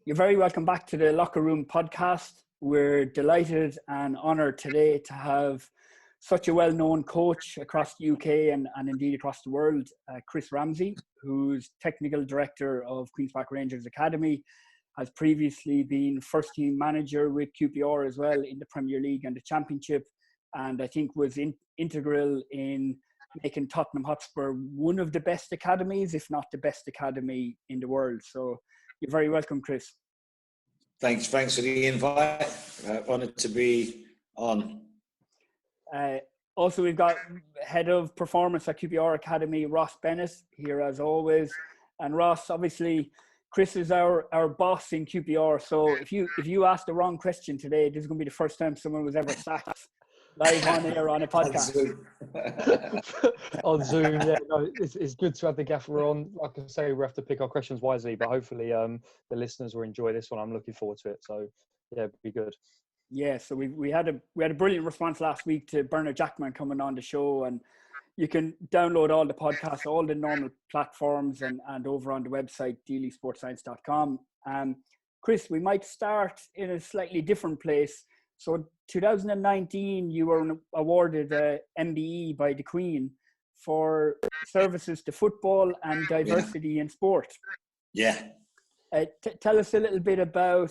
You're very welcome back to the Locker Room podcast. We're delighted and honoured today to have such a well-known coach across the UK and indeed across the world, Chris Ramsey, who's Technical Director of Queen's Park Rangers Academy, has previously been first-team manager with QPR as well in the Premier League and the Championship, and I think was integral in making Tottenham Hotspur one of the best academies, if not the best academy in the world. So you're very welcome, Chris. Thanks for the invite. Honoured to be on. Also, we've got Head of Performance at QPR Academy, Ross Bennett, here as always. And Ross, obviously, Chris is our boss in QPR. So if you ask the wrong question today, this is going to be the first time someone was ever sacked live on air on a podcast. On Zoom, yeah. No, it's good to have the gaffer on. Like I say, we have to pick our questions wisely, but hopefully the listeners will enjoy this one. I'm looking forward to it. So yeah, it'll be good. Yeah, so we had a brilliant response last week to Bernard Jackman coming on the show, and you can download all the podcasts, all the normal platforms, and over on the website deelysportscience.com. Chris, we might start in a slightly different place. So 2019, you were awarded a MBE by the Queen for services to football and diversity in sport. Yeah. Tell us a little bit about,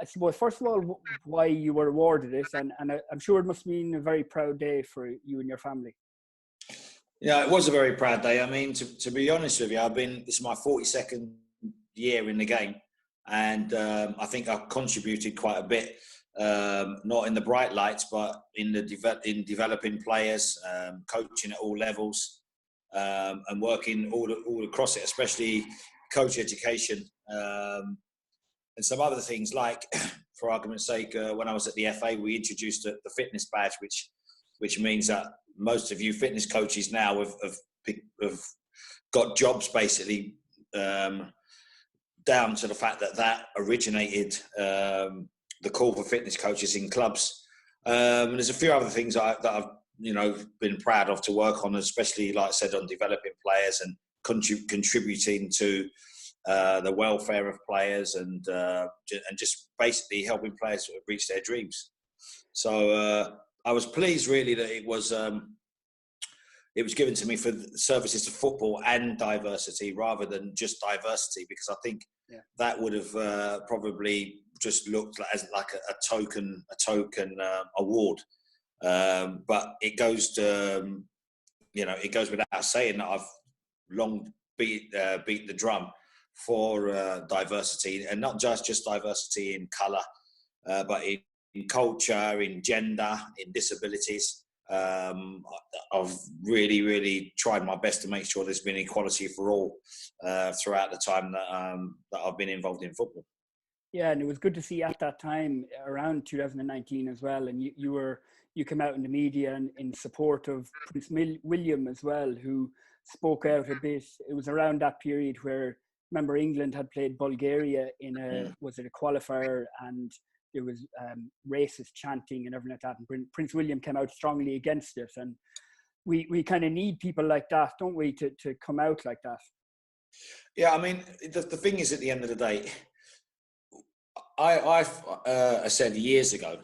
I suppose, first of all, why you were awarded it, and I'm sure it must mean a very proud day for you and your family. Yeah, it was a very proud day. I mean, to be honest with you, this is my 42nd year in the game, and I think I've contributed quite a bit. Not in the bright lights, but in developing players, coaching at all levels, and working all across it, especially coach education, and some other things like, for argument's sake, when I was at the FA, we introduced the fitness badge, which means that most of you fitness coaches now have got jobs basically down to the fact that originated the call for fitness coaches in clubs. And there's a few other things that I've been proud of to work on, especially, like I said, on developing players and contributing to the welfare of players and just basically helping players reach their dreams. So I was pleased really that it was given to me for services to football and diversity rather than just diversity, because I think that would have probably just looked like a token award. But it goes to it goes without saying that I've long beat the drum for diversity, and not just diversity in colour, but in culture, in gender, in disabilities. I've really tried my best to make sure there's been equality for all throughout the time that I've been involved in football. Yeah, and it was good to see at that time, around 2019 as well, and you came out in the media in support of Prince William as well, who spoke out a bit. It was around that period where, remember, England had played Bulgaria in a qualifier, and there was racist chanting and everything like that, and Prince William came out strongly against it, and we kind of need people like that, don't we, to come out like that. Yeah, I mean, the thing is, at the end of the day, I said years ago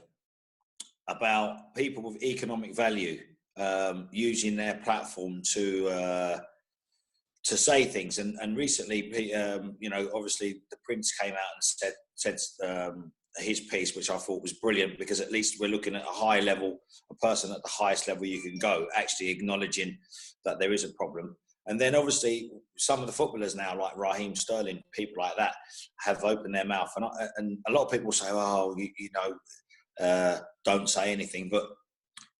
about people with economic value using their platform to say things, and recently, obviously the Prince came out and said his piece, which I thought was brilliant, because at least we're looking at a high level, a person at the highest level you can go, actually acknowledging that there is a problem. And then obviously some of the footballers now, like Raheem Sterling, people like that, have opened their mouth. And a lot of people say, oh, don't say anything. But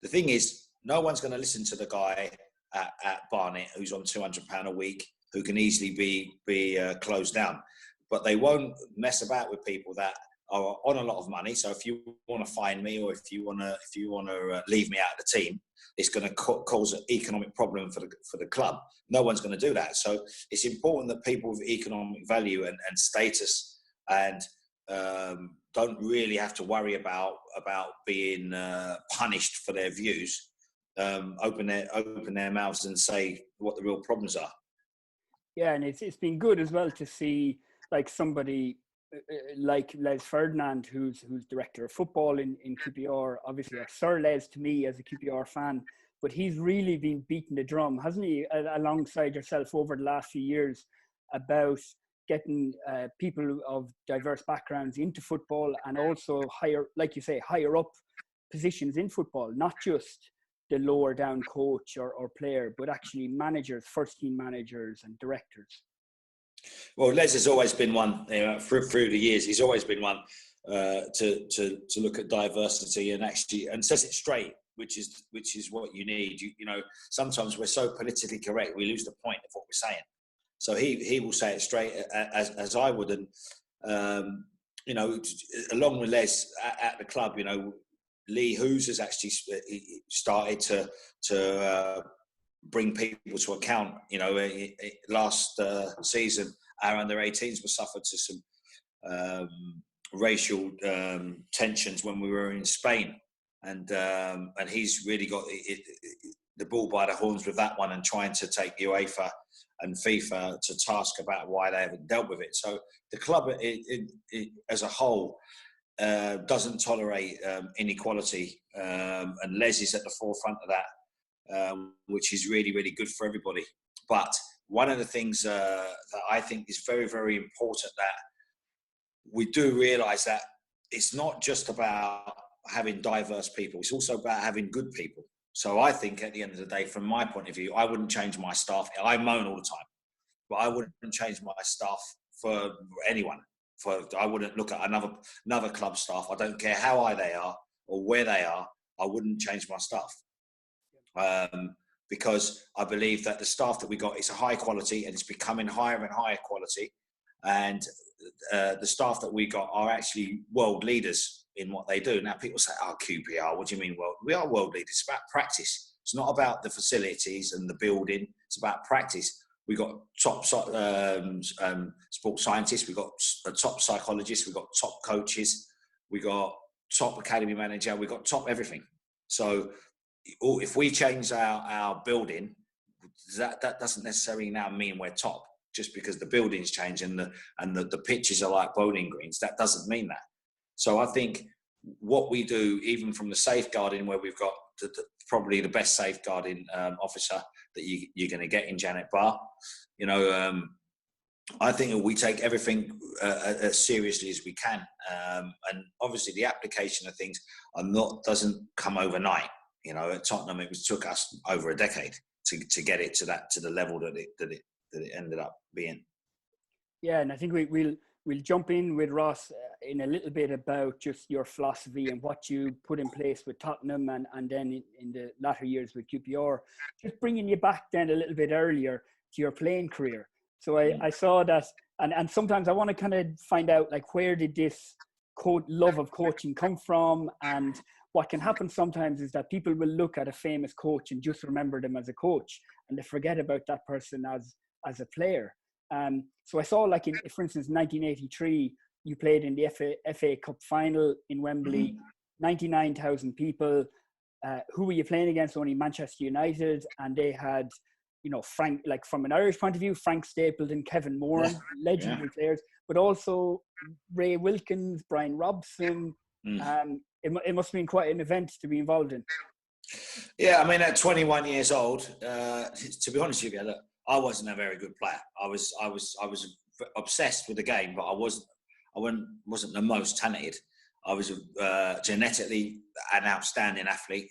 the thing is, no one's going to listen to the guy at Barnet who's on £200 a week, who can easily be closed down. But they won't mess about with people that are on a lot of money. So if you want to fine me, or if you want to leave me out of the team, it's going to cause an economic problem for the club. No one's going to do that. So it's important that people with economic value and status and don't really have to worry about being punished for their views. Open their mouths and say what the real problems are. Yeah, and it's been good as well to see, like, somebody like Les Ferdinand, who's director of football in QPR, obviously, or Sir Les to me as a QPR fan, but he's really been beating the drum, hasn't he, alongside yourself over the last few years about getting people of diverse backgrounds into football, and also higher, like you say, higher up positions in football, not just the lower down coach or player, but actually managers, first team managers and directors. Well, Les has always been one, through the years. He's always been one to look at diversity and says it straight, which is what you need. You know, sometimes we're so politically correct, we lose the point of what we're saying. So he will say it straight as I would, and you know, along with Les at the club, you know, Lee Hoos has actually started to bring people to account. You know, last season, our under-18s were suffered to some racial tensions when we were in Spain, and he's really got the bull by the horns with that one, and trying to take UEFA and FIFA to task about why they haven't dealt with it. So the club as a whole doesn't tolerate inequality, and Les is at the forefront of that, which is really, really good for everybody. But one of the things that I think is very, very important, that we do realise that it's not just about having diverse people, it's also about having good people. So I think at the end of the day, from my point of view, I wouldn't change my staff. I moan all the time, but I wouldn't change my staff for anyone. I wouldn't look at another club staff. I don't care how high they are or where they are. I wouldn't change my staff, because I believe that the staff that we got is a high quality, and it's becoming higher and higher quality. And the staff that we got are actually world leaders in what they do. Now people say, "Oh, QPR, what do you mean world?" We are world leaders. It's about practice. It's not about the facilities and the building. It's about practice. We got top sports scientists. We got top psychologists. We got top coaches. We got top academy manager. We got top everything. So if we change our building, that doesn't necessarily now mean we're top. Just because the buildings change and the pitches are like bowling greens, that doesn't mean that. So I think what we do, even from the safeguarding, where we've got probably the best safeguarding officer that you're going to get in Janet Barr, you know, I think we take everything as seriously as we can. And obviously the application of things doesn't come overnight. You know, at Tottenham, it took us over a decade to get it to the level that it ended up being. Yeah, and I think we'll jump in with Ross in a little bit about just your philosophy and what you put in place with Tottenham, and then in the latter years with QPR. Just bringing you back then a little bit earlier to your playing career. So I saw that, and sometimes I want to kind of find out, like, where did this love of coaching come from? And what can happen sometimes is that people will look at a famous coach and just remember them as a coach, and they forget about that person as a player. So I saw, like, for instance, 1983, you played in the FA Cup final in Wembley, 99,000 people. Who were you playing against? Only Manchester United, and they had, you know, Frank, like from an Irish point of view, Frank Stapleton, Kevin Moran, legendary players, but also Ray Wilkins, Brian Robson. It must have been quite an event to be involved in. Yeah, I mean, at 21 years old, to be honest with you, look, I wasn't a very good player. I was obsessed with the game, but I wasn't the most talented. I was genetically an outstanding athlete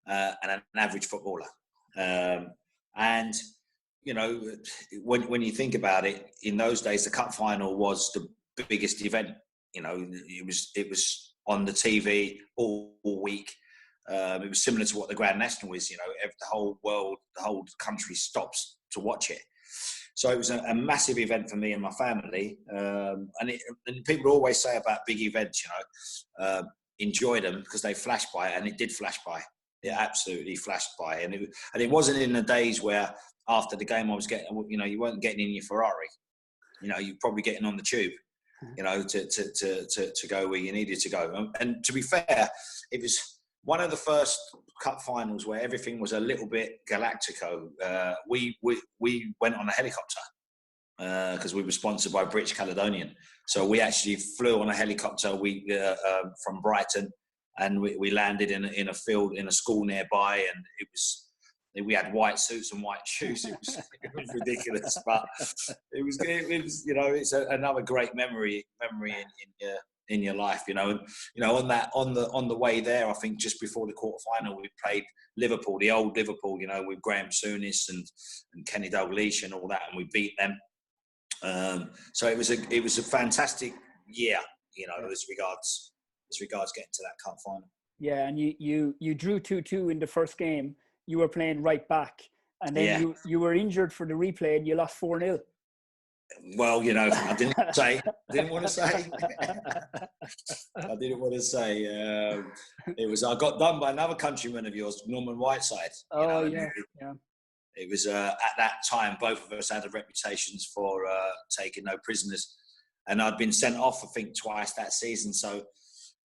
and an average footballer. And you know, when you think about it, in those days, the cup final was the biggest event. You know, it was on the TV all week. It was similar to what the Grand National is. You know, the whole world, the whole country stops to watch it. So it was a massive event for me and my family. And people always say about big events, you know, enjoy them because they flash by, and it did flash by. It absolutely flashed by, and it wasn't in the days where after the game I was getting, you know, you weren't getting in your Ferrari. You know, you're probably getting on the tube, you know, to go where you needed to go. And to be fair, it was one of the first cup finals where everything was a little bit galactico. We went on a helicopter because we were sponsored by British Caledonian. So we actually flew on a helicopter from Brighton, and we landed in a field in a school nearby, and we had white suits and white shoes. It was ridiculous, but it was it's another great memory in your life, and on the way there, I think just before the quarterfinal, we played Liverpool, the old Liverpool, with Graham Souness and Kenny Dalglish and all that, and we beat them. So it was a fantastic year, as regards getting to that cup final. Yeah, and you drew 2-2 in the first game. You were playing right back, and then you were injured for the replay, and you lost 4-0. Well, I didn't want to say. I didn't want to say. I got done by another countryman of yours, Norman Whiteside. It was at that time, both of us had reputations for taking no prisoners, and I'd been sent off, I think, twice that season. So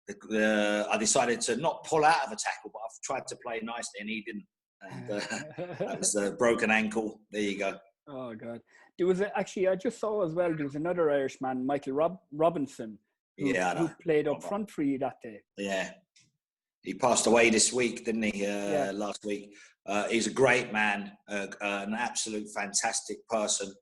I decided to not pull out of a tackle, but I've tried to play nicely, and he didn't. And that was a broken ankle. There you go. Oh God! There was I just saw as well. There was another Irishman, Michael Robinson, who played up front for you that day. Yeah, he passed away this week, didn't he? Last week. He's a great man, an absolute fantastic person.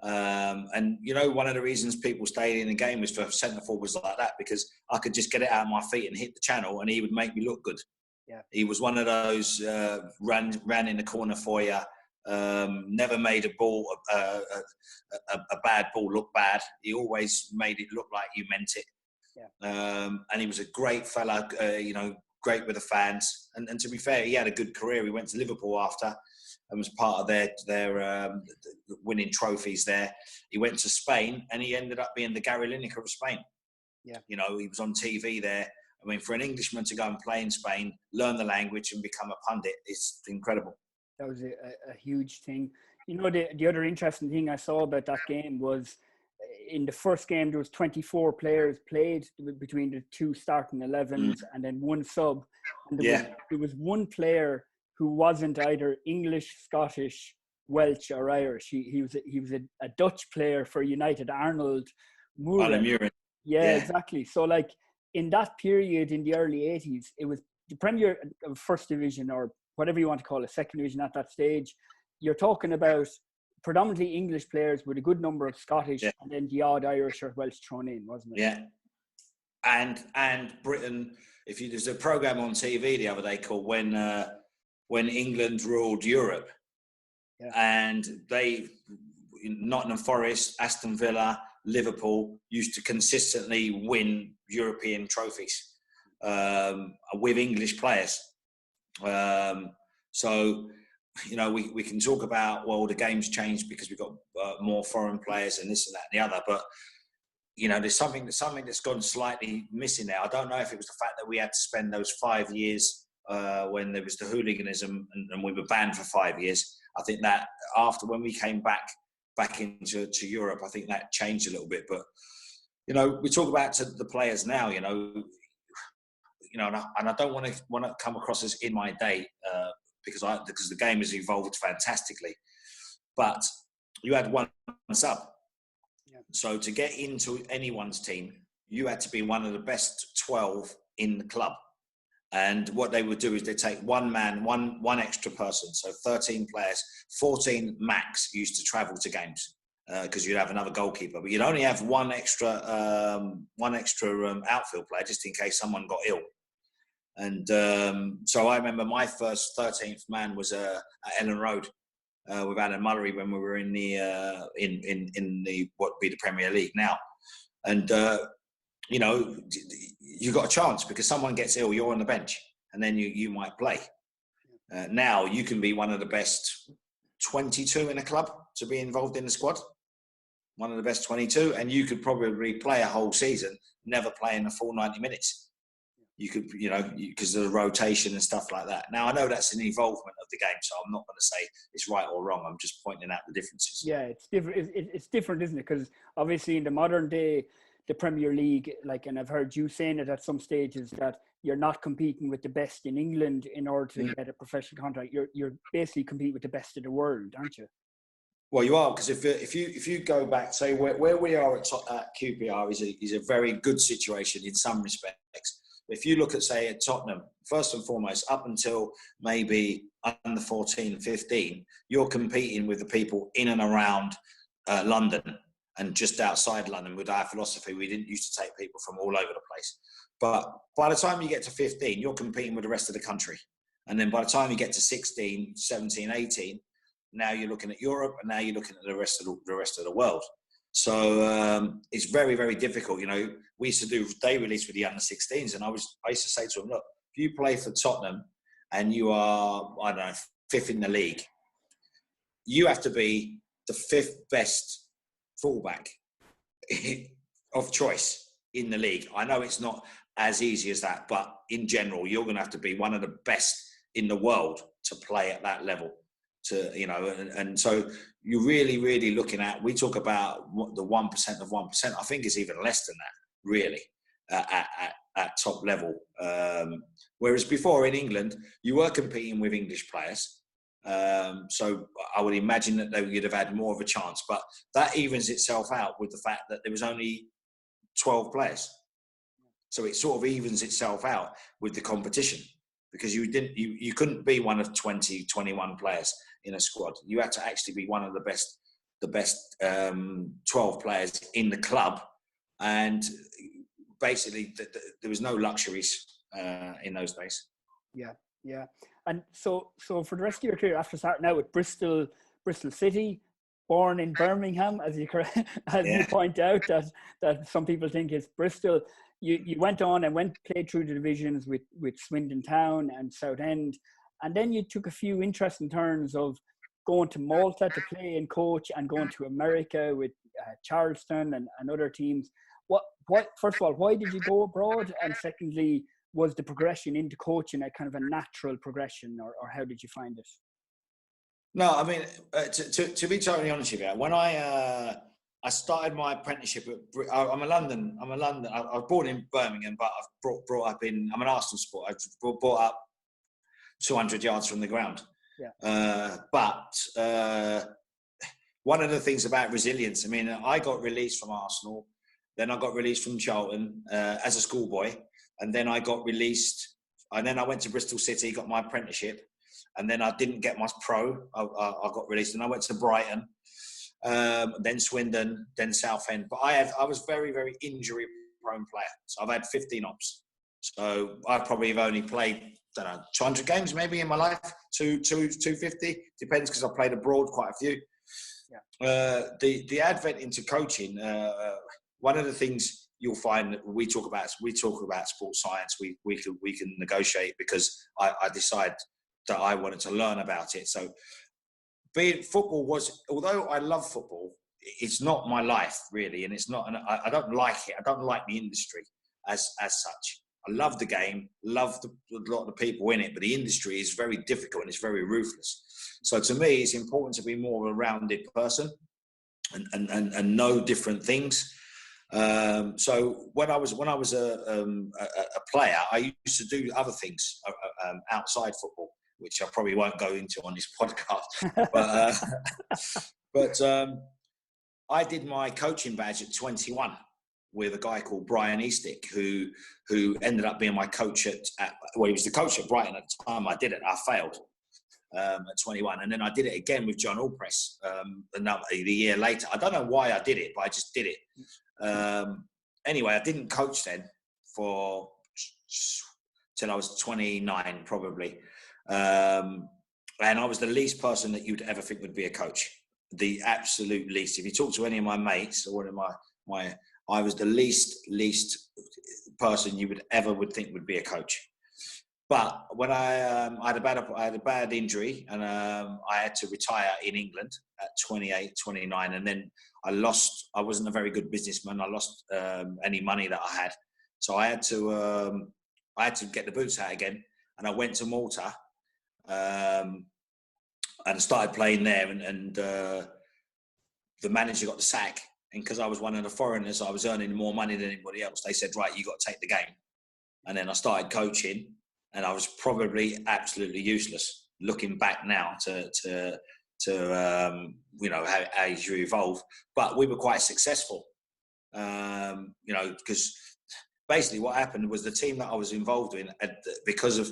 And one of the reasons people stayed in the game was for centre forwards like that, because I could just get it out of my feet and hit the channel, and he would make me look good. Yeah, he was one of those ran in the corner for you. Never made a ball, a bad ball look bad. He always made it look like you meant it. Yeah. And he was a great fella, great with the fans. And to be fair, he had a good career. He went to Liverpool after and was part of their winning trophies there. He went to Spain, and he ended up being the Gary Lineker of Spain. Yeah. He was on TV there. I mean, for an Englishman to go and play in Spain, learn the language and become a pundit, it's incredible. That was a huge thing. The other interesting thing I saw about that game was in the first game, there was 24 players played between the two starting 11s and then one sub. And there was one player who wasn't either English, Scottish, Welsh or Irish. He was a Dutch player for United, Arnold Muren. Yeah, exactly. So in that period in the early 80s, it was the Premier First Division, or whatever you want to call it, Second Division at that stage. You're talking about predominantly English players with a good number of Scottish and then the odd Irish or Welsh thrown in, wasn't it? Yeah. And Britain, there's a programme on TV the other day called When England Ruled Europe. Yeah. And Nottingham Forest, Aston Villa, Liverpool used to consistently win European trophies with English players. So, we can talk about, the game's changed because we've got more foreign players and this and that and the other, but there's something that's gone slightly missing there. I don't know if it was the fact that we had to spend those 5 years when there was the hooliganism and we were banned for 5 years. I think that after, when we came back into Europe, I think that changed a little bit. But we talk about to the players now, and I don't want to come across as in my day because the game has evolved fantastically. But you had one sub, so to get into anyone's team, you had to be one of the best 12 in the club. And what they would do is they take one man, one extra person, so 13 players, 14 max used to travel to games because you'd have another goalkeeper, but you'd only have one extra outfield player just in case someone got ill. And so I remember my first 13th man was at Ellen Road with Alan Mullery when we were in the what would be the Premier League now, and. You got a chance because someone gets ill, you're on the bench, and then you might play. Now you can be one of the best 22 in a club to be involved in the squad, one of the best 22, and you could probably play a whole season, never playing a full 90 minutes. You could, because of the rotation and stuff like that. Now, I know that's an evolvement of the game, so I'm not going to say it's right or wrong. I'm just pointing out the differences. Yeah, it's different. It's different, isn't it? Because obviously in the modern day, the Premier League, and I've heard you saying it at some stages, that you're not competing with the best in England in order to get a professional contract. You're basically competing with the best of the world, aren't you? Well, you are, because if you go back, say where we are at QPR is a very good situation in some respects. If you look at, say, at Tottenham, first and foremost, up until maybe under 14, 15, you're competing with the people in and around London and just outside London. With our philosophy, we didn't used to take people from all over the place. But by the time you get to 15, you're competing with the rest of the country. And then by the time you get to 16, 17, 18, now you're looking at Europe, and now you're looking at the rest of the world. So it's very, very difficult. You know, we used to do day release with the under 16s, and I used to say to them, look, if you play for Tottenham and you are, I don't know, 5th in the league, you have to be the 5th best fullback of choice in the league. I know it's not as easy as that, but in general, you're going to have to be one of the best in the world to play at that level. And so you're really, really looking at, we talk about the 1% of 1%. I think it's even less than that, really, at top level. Whereas before in England, you were competing with English players. So I would imagine that they would have had more of a chance. But that evens itself out with the fact that there was only 12 players. So it sort of evens itself out with the competition, because you couldn't be one of 20, 21 players in a squad. You had to actually be one of the best 12 players in the club. And basically there was no luxuries in those days. Yeah. And so for the rest of your career, after starting out with Bristol City, born in Birmingham, as you point out, that some people think is Bristol, you went on and played through the divisions with Swindon Town and Southend, and then you took a few interesting turns of going to Malta to play and coach, and going to America with Charleston and other teams. What first of all, why did you go abroad? And secondly, was the progression into coaching a kind of a natural progression, or how did you find it? No, I mean, to be totally honest with you, when I started my apprenticeship I was born in Birmingham, but I've brought up I'm an Arsenal supporter. I've brought up 200 yards from the ground. Yeah. But one of the things about resilience, I mean, I got released from Arsenal, then I got released from Charlton as a schoolboy, and then I got released, and then I went to Bristol City, got my apprenticeship, and then I didn't get my pro. I got released, and I went to Brighton, then Swindon, then Southend. But I was very, very injury-prone player. So I've had 15 ops. So I probably have only played, 200 games maybe in my life, 250, depends, because I played abroad quite a few. Yeah. The advent into coaching, one of the things you'll find that we talk about sports science. We can negotiate, because I decided that I wanted to learn about it. So football was, although I love football, it's not my life really, and it's not. And I don't like it. I don't like the industry as such. I love the game, love a lot of the people in it, but the industry is very difficult and it's very ruthless. So to me, it's important to be more of a rounded person and know different things. So when I was a player, I used to do other things outside football, which I probably won't go into on this podcast. But I did my coaching badge at 21 with a guy called Brian Eastick, who ended up being my coach he was the coach at Brighton at the time I did it. I failed at 21. And then I did it again with John Allpress the year later. I don't know why I did it, but I just did it. Anyway, I didn't coach then till I was 29 probably. And I was the least person that you'd ever think would be a coach. The absolute least. If you talk to any of my mates or one of my I was the least person you would think would be a coach. But when I had a bad injury, and I had to retire in England at 28, 29, and then I wasn't a very good businessman. I lost any money that I had, so I had to get the boots out again, and I went to Malta, and started playing there, and the manager got the sack. And because I was one of the foreigners, I was earning more money than anybody else. They said, right, you got to take the game. And then I started coaching, and I was probably absolutely useless. Looking back now to you know, how you evolve. But we were quite successful, you know, because basically what happened was the team that I was involved in, because of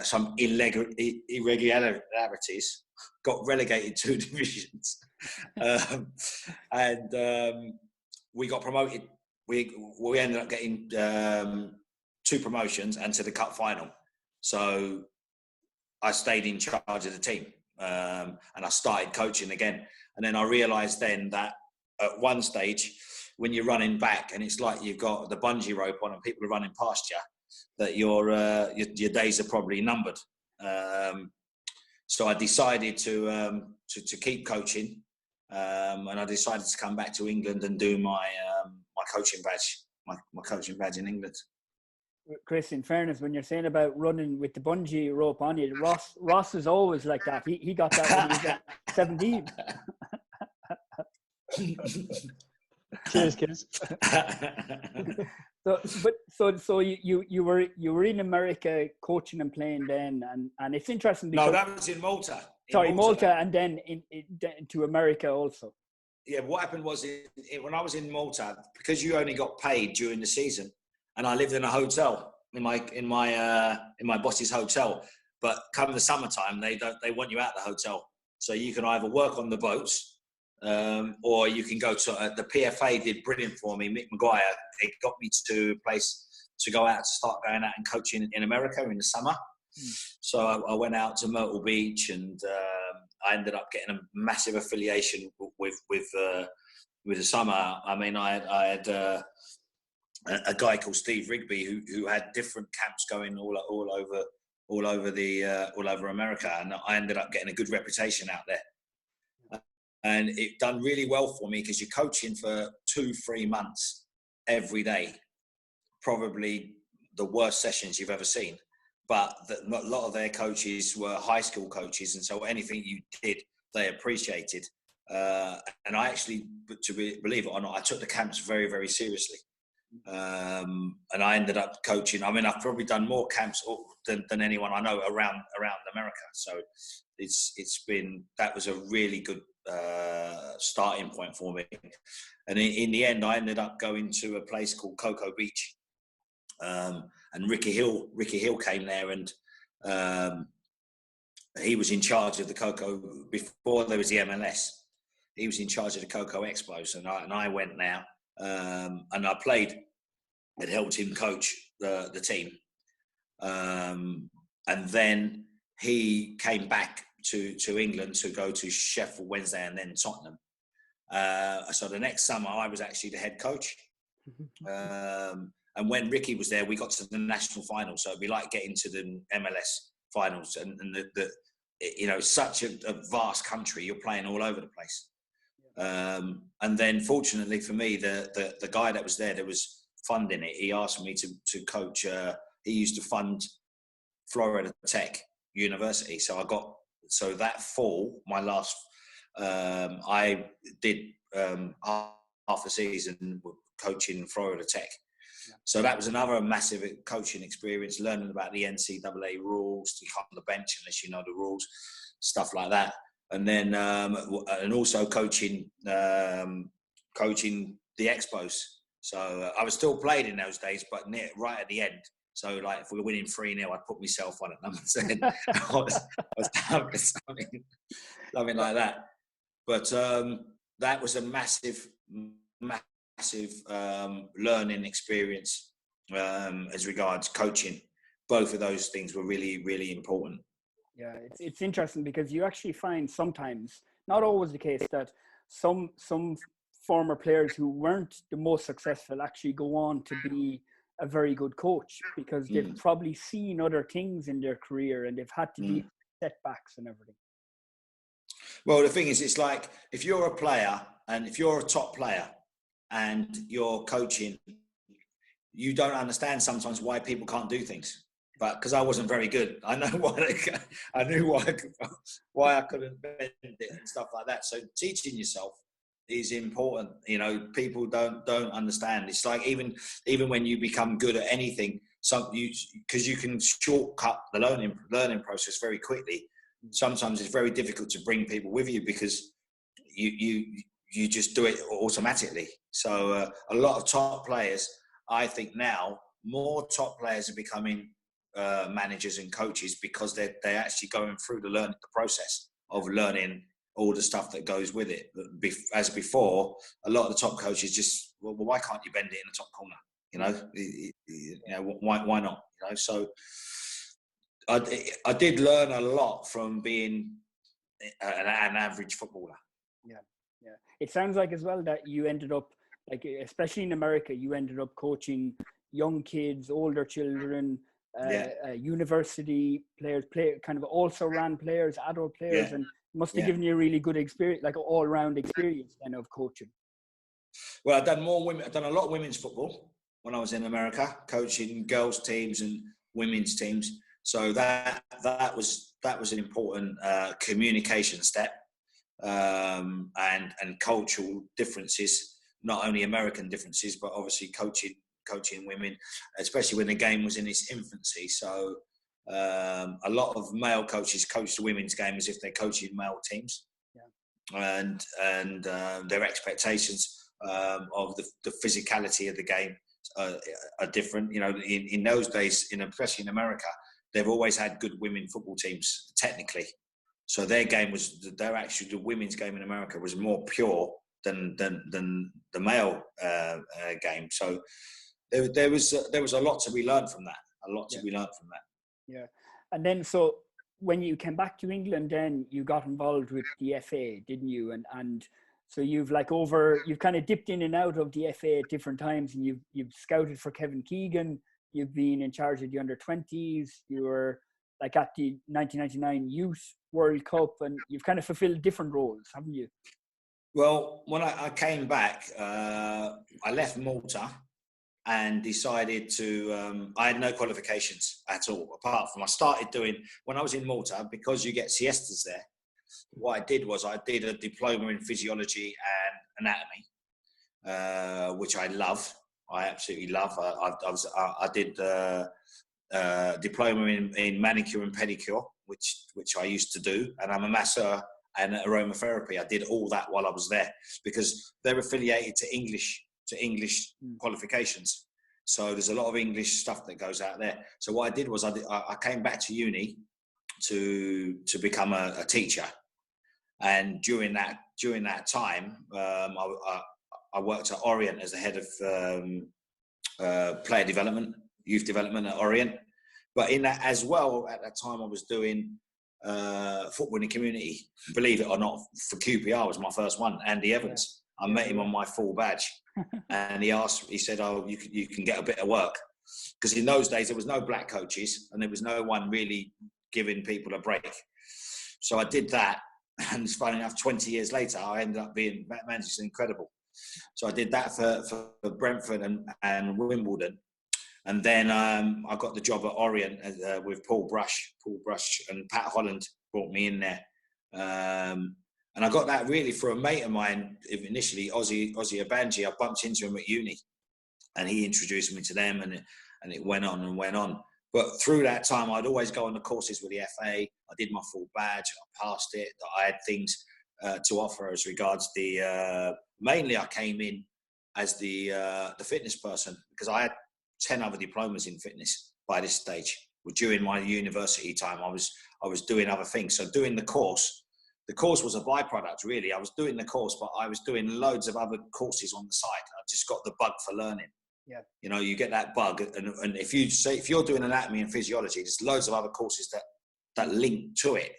some irregularities, got relegated 2 divisions, and we got promoted. We ended up getting 2 promotions and to the cup final. So I stayed in charge of the team, and I started coaching again. And then I realised then that at one stage, when you're running back and it's like you've got the bungee rope on and people are running past you, that your days are probably numbered. So I decided to keep coaching, and I decided to come back to England and do my coaching badge, my coaching badge in England. Chris, in fairness, when you're saying about running with the bungee rope on you, Ross is always like that. He got that when he was at 17. Cheers, kids. So you were in America coaching and playing then, and it's interesting because no, that was in Malta. Malta, and then to America also. Yeah, what happened was when I was in Malta, because you only got paid during the season, and I lived in a hotel in my boss's hotel. But come the summertime, they want you out the hotel, so you can either work on the boats, or you can go to the PFA. Did brilliant for me. Mick Maguire, it got me to a place to go out to start going out and coaching in America in the summer. So I went out to Myrtle Beach, and I ended up getting a massive affiliation with the summer. I mean, I had a guy called Steve Rigby who had different camps going all over America, and I ended up getting a good reputation out there. And it done really well for me because you're coaching for 2-3 months every day, probably the worst sessions you've ever seen. But a lot of their coaches were high school coaches, and so anything you did, they appreciated. And I actually, believe it or not, I took the camps very, very seriously. And I ended up coaching. I mean, I've probably done more camps than anyone I know around America. So that was a really good starting point for me. And in the end, I ended up going to a place called Cocoa Beach. And Ricky Hill came there, and he was in charge of the Cocoa before there was the MLS. He was in charge of the Cocoa Expos, and I went now, and I played and helped him coach the team. And then he came back to England to go to Sheffield Wednesday and then Tottenham. So the next summer, I was actually the head coach. And when Ricky was there, we got to the national final. So it'd be like getting to the MLS finals, and you know, such a vast country, you're playing all over the place. And then fortunately for me, the guy that was there was funding it. He asked me to coach. He used to fund Florida Tech University. So that fall, my last, I did half a season coaching Florida Tech. So that was another massive coaching experience, learning about the NCAA rules. You can't on the bench unless you know the rules, stuff like that. And then and also coaching the Expos. So I was still playing in those days, but right at the end. So like if we were winning 3-0, I'd put myself on at number 10. I was something like that. But that was a massive learning experience as regards coaching. Both of those things were really, really important. Yeah, it's interesting because you actually find sometimes, not always the case, that some former players who weren't the most successful actually go on to be a very good coach because they've probably seen other things in their career and they've had to deal with setbacks and everything. Well, the thing is, it's like if you're a player and if you're a top player and you're coaching, you don't understand sometimes why people can't do things. But because I wasn't very good, I know why. I knew why I couldn't bend it and stuff like that. So teaching yourself is important. You know, people don't understand. It's like even when you become good at anything, because you can shortcut the learning process very quickly. sometimes it's very difficult to bring people with you because you just do it automatically. So a lot of top players, I think now, more top players are becoming managers and coaches because they're actually going through the process of learning all the stuff that goes with it. As before, a lot of the top coaches just, well, why can't you bend it in the top corner? Why not? So I did learn a lot from being an average footballer. Yeah. It sounds like as well that you ended up, like, especially in America, you ended up coaching young kids, older children, university players, kind of also ran players, adult players, and must have given you a really good experience, like an all-round experience then of coaching. Well, I've done a lot of women's football when I was in America, coaching girls' teams and women's teams. So that was an important communication step, and cultural differences, not only American differences, but obviously coaching women, especially when the game was in its infancy. So a lot of male coaches coach the women's game as if they're coaching male teams, and their expectations of the physicality of the game are different. In those days, especially in America, they've always had good women football teams technically. So their game the women's game in America was more pure than the male game. So there was a lot to be learned from that. Yeah, and then so when you came back to England, then you got involved with the FA, didn't you? And so you've kind of dipped in and out of the FA at different times, and you've scouted for Kevin Keegan. You've been in charge of the under-20s. You were like at the 1999 Youth World Cup, and you've kind of fulfilled different roles, haven't you? Well, when I came back, I left Malta and decided to, I had no qualifications at all, apart from I started doing, when I was in Malta, because you get siestas there, what I did was I did a diploma in physiology and anatomy, which I love. I absolutely love. I did diploma in manicure and pedicure, which I used to do, and I'm a masseur and aromatherapy. I did all that while I was there because they're affiliated to English qualifications. So there's a lot of English stuff that goes out there. So what I did was I came back to uni to become a teacher, and during that time, I worked at Orient as the head of player development, youth development at Orient. But in that as well, at that time, I was doing football in the community. Believe it or not, for QPR was my first one. Andy Evans. I met him on my full badge, and he said, "Oh, you can get a bit of work," because in those days there was no black coaches and there was no one really giving people a break. So I did that, and it's funny enough, 20 years later, I ended up being Manchester Incredible. So I did that for Brentford and Wimbledon. And then I got the job at Orient with Paul Brush and Pat Holland brought me in there. And I got that really for a mate of mine, initially, Ozzy Abanji. I bumped into him at uni and he introduced me to them, and it went on and went on. But through that time, I'd always go on the courses with the FA. I did my full badge, I passed it. I had things to offer as regards mainly I came in as the fitness person because I had 10 other diplomas in fitness by this stage. During my university time, I was doing other things. So doing the course was a byproduct, really. I was doing the course, but I was doing loads of other courses on the side. I just got the bug for learning. Yeah. You get that bug. And if you're doing anatomy and physiology, there's loads of other courses that link to it.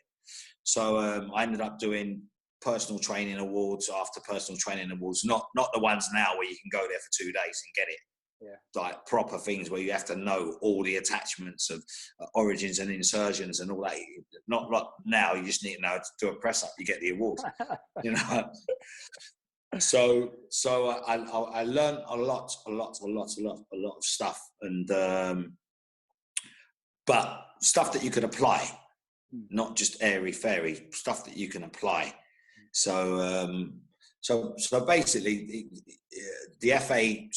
So I ended up doing personal training awards after personal training awards, not the ones now where you can go there for 2 days and get it. Yeah. Like proper things where you have to know all the attachments of origins and insertions and all that. Not like now, you just need to know to do a press up, you get the award. So I learned a lot of stuff, and but stuff that you could apply, not just airy fairy stuff that you can apply. So basically, the FA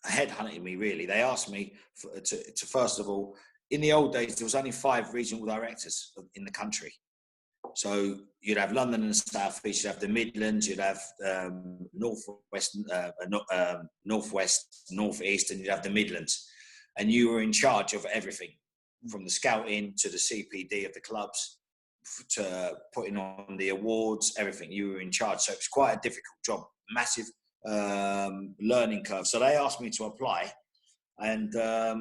headhunted me, really. They asked me to first of all, in the old days, there was only 5 regional directors in the country. So you'd have London and South East, you'd have the Midlands, you'd have Northwest, North East, and you'd have the Midlands. And you were in charge of everything, from the scouting to the CPD of the clubs, to putting on the awards, everything. You were in charge. So it was quite a difficult job, massive learning curve. So they asked me to apply, and I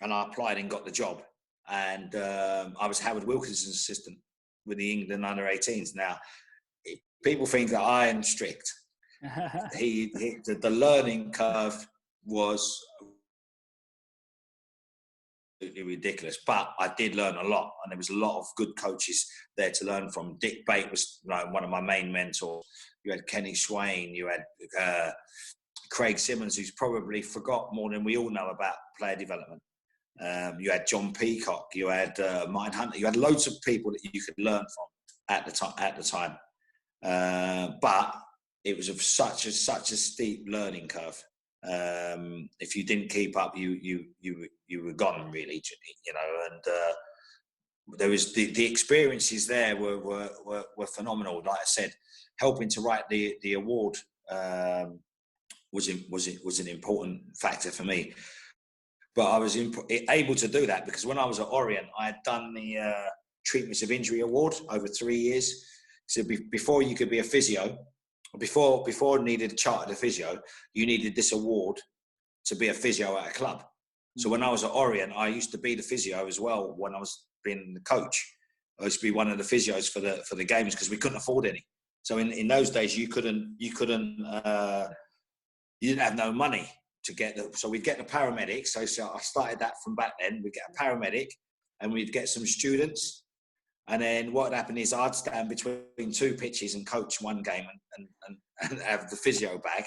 applied and got the job. And I was Howard Wilkinson's assistant with the England under-18s. Now, people think that I am strict. The learning curve was absolutely ridiculous, but I did learn a lot, and there was a lot of good coaches there to learn from. Dick Bate was like one of my main mentors. You had Kenny Swain, you had Craig Simmons, who's probably forgot more than we all know about player development. You had John Peacock, you had Martin Hunter, you had loads of people that you could learn from at the time. But it was of such a steep learning curve. If you didn't keep up, you were gone, really, you know. And there was the experiences there were phenomenal. Like I said, helping to write the award was an important factor for me. But I was able to do that because when I was at Orient, I had done the Treatments of Injury Award over 3 years. So before you could be a physio, before needed a chartered physio, you needed this award to be a physio at a club. So when I was at Orient, I used to be the physio as well. When I was being the coach, I used to be one of the physios for the games because we couldn't afford any. So in those days, you didn't have no money to get so we'd get the paramedics. So I started that from back then. We'd get a paramedic and we'd get some students. And then what happened is I'd stand between two pitches and coach one game and have the physio bag.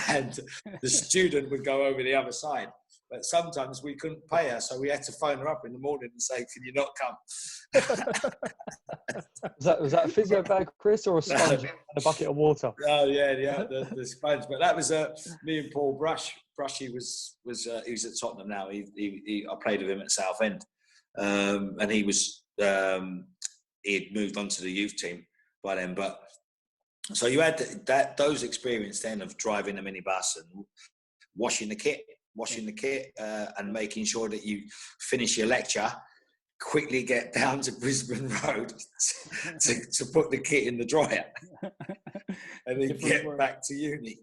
And the student would go over the other side. But sometimes we couldn't pay her, so we had to phone her up in the morning and say, "Can you not come?" Was that a physio bag, Chris, or a sponge and a bucket of water? Oh yeah, the sponge. But that was me and Paul Brush. Brushy was he's at Tottenham now. I played with him at Southend, and he had moved on to the youth team by then. But so you had those experience then of driving a minibus and washing the kit, and making sure that you finish your lecture, quickly get down to Brisbane Road to put the kit in the dryer, and then get back to uni.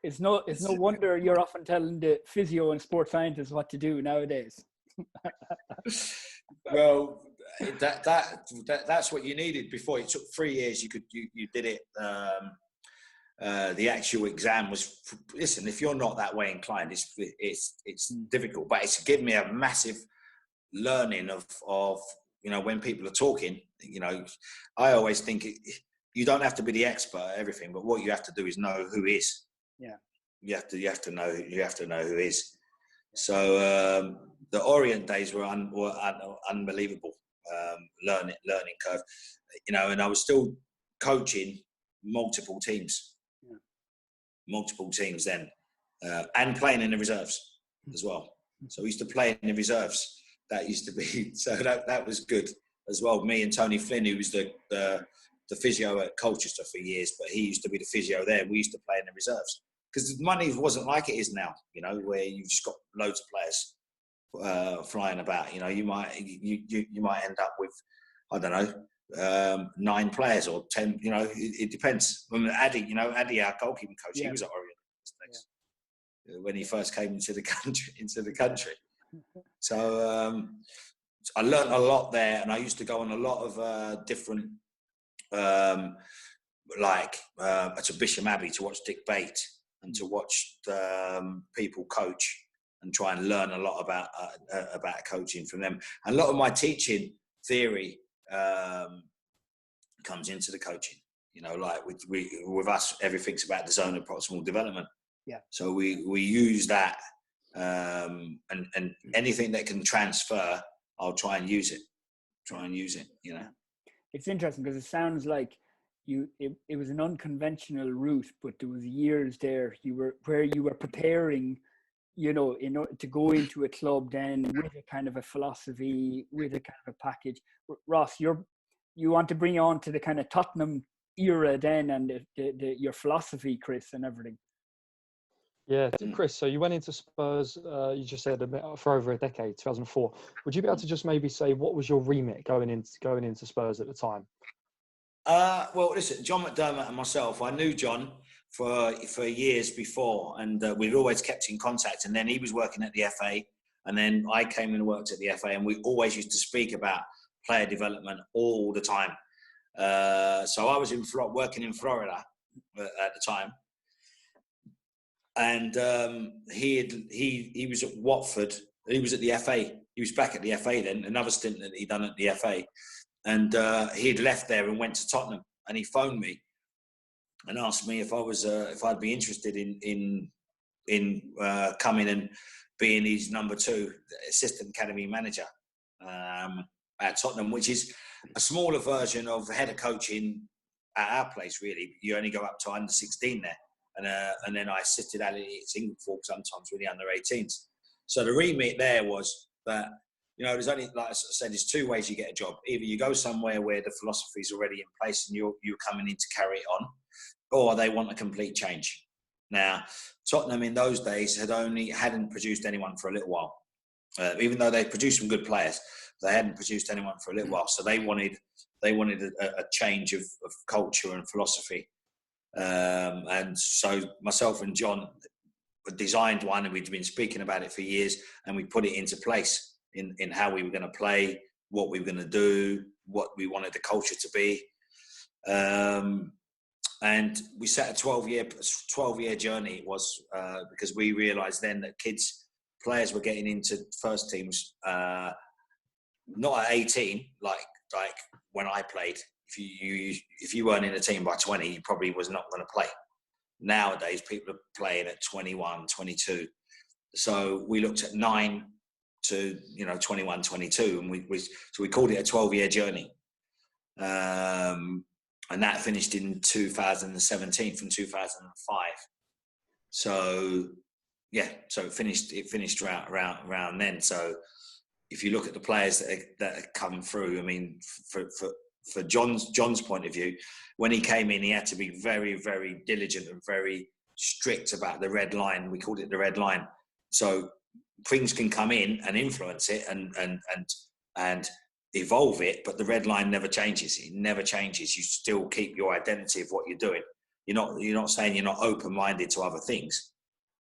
It's no wonder you're often telling the physio and sports scientists what to do nowadays. Well, that's what you needed before. It took 3 years. You did it. The actual exam was, listen, if you're not that way inclined, it's difficult, but it's given me a massive learning of you know, when people are talking, you know, I always think you don't have to be the expert at everything, but what you have to do is know who is. Yeah. You have to know who is. So the Orient days were unbelievable. Learning curve, you know, and I was still coaching multiple teams then, and playing in the reserves as well. So we used to play in the reserves. That used to be, so that was good as well. Me and Tony Flynn, who was the physio at Colchester for years, but he used to be the physio there. We used to play in the reserves because the money wasn't like it is now, you know, where you've just got loads of players flying about. You know, you might end up with, I don't know, 9 players or 10. You know, it depends. Addy, our goalkeeping coach, he was at Orient when he first came into the country. So I learned a lot there, and I used to go on a lot of different, to Bisham Abbey to watch Dick Bate and to watch people coach and try and learn a lot about coaching from them. And a lot of my teaching theory comes into the coaching. You know, like with us, everything's about the zone of proximal development. Yeah. So we use that, and anything that can transfer, I'll try and use it. You know. It's interesting because it sounds like it was an unconventional route, but there was years there where you were preparing you know, in order to go into a club then with a kind of a philosophy, with a kind of a package. Ross, you want to bring on to the kind of Tottenham era then, and your philosophy, Chris, and everything. Yeah, Chris, so you went into Spurs, you just said for over a decade, 2004. Would you be able to just maybe say what was your remit going into Spurs at the time? Well, listen, John McDermott and myself, I knew John for years before, and we'd always kept in contact. And then he was working at the FA, and then I came and worked at the FA, and we always used to speak about player development all the time. So I was working in Florida at the time, and he was at Watford. He was at the FA. He was back at the FA then. Another stint that he'd done at the FA, and he'd left there and went to Tottenham. And he phoned me and asked me if I'd be interested in coming and being his number 2 assistant academy manager at Tottenham, which is a smaller version of head of coaching at our place. Really, you only go up to under 16 there. And then I assisted at England for sometimes with the under 18s. So the remit there was that, you know, there's only, like I said, there's 2 ways you get a job. Either you go somewhere where the philosophy is already in place and you're coming in to carry it on, or they want a complete change. Now, Tottenham in those days hadn't produced anyone for a little while. Even though they produced some good players, they hadn't produced anyone for a little while. So they wanted a change of culture and philosophy. And so myself and John designed one, and we'd been speaking about it for years, and we put it into place in how we were going to play, what we were going to do, what we wanted the culture to be. And we set a 12-year journey. It was because we realised then that players were getting into first teams not at 18, like when I played. If you weren't in a team by 20, you probably was not going to play. Nowadays, people are playing at 21, 22. So we looked at 9 to 21, 22, and we called it a 12-year journey. And that finished in 2017 from 2005. So yeah, so it finished around then. So if you look at the players that have come through, I mean, for John's point of view, when he came in, he had to be very, very diligent and very strict about the red line. We called it the red line. So things can come in and influence it and evolve it, but the red line never changes. It never changes. You still keep your identity of what you're doing. You're not saying you're not open-minded to other things,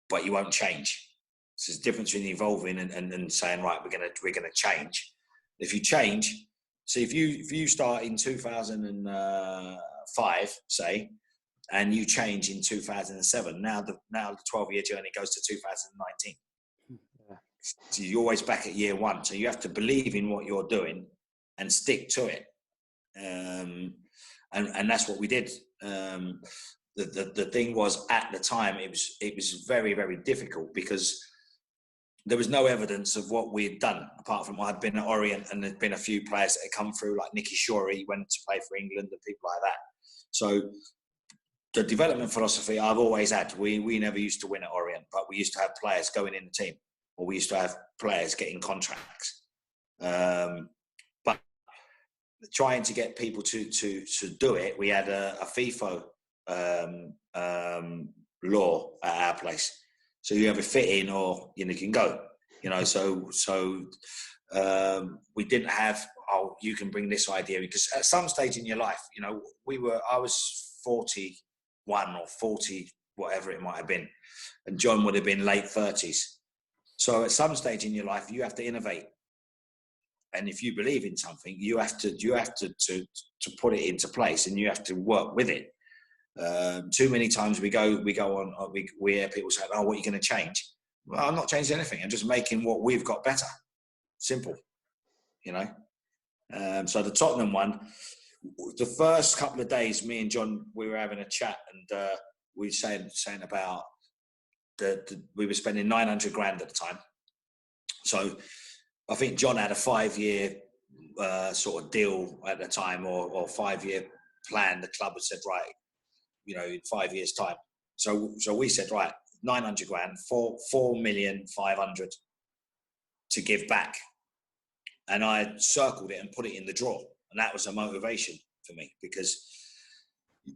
but you won't change. So there's a difference between evolving and saying, right, we're gonna change. If you change, see, if you start in 2005, say, and you change in 2007, now the 12-year journey goes to 2019. Yeah. So you're always back at year 1. So you have to believe in what you're doing and stick to it. And that's what we did. The thing was, at the time, it was very, very difficult because there was no evidence of what we'd done, apart from I'd been at Orient and there'd been a few players that had come through, like Nicky Shorey went to play for England and people like that. So the development philosophy I've always had. We never used to win at Orient, but we used to have players going in the team, or we used to have players getting contracts. But trying to get people to do it, we had a FIFO law at our place. So you have a fit in, or you can go. So we didn't have, you can bring this idea, because at some stage in your life, I was 41 or 40, whatever it might have been, and John would have been late 30s. So at some stage in your life, you have to innovate, and if you believe in something, you have to put it into place, and you have to work with it. Too many times we hear people say, "Oh, what are you going to change?" Well, I'm not changing anything. I'm just making what we've got better. Simple, So the Tottenham one, the first couple of days, me and John, we were having a chat, and we were saying about we were spending 900 grand at the time. So I think John had a 5-year sort of deal at the time, or 5-year plan. The club had said, right, in 5 years' time. So we said, right, 900 grand, 4,500,000 to give back. And I circled it and put it in the drawer. And that was a motivation for me, because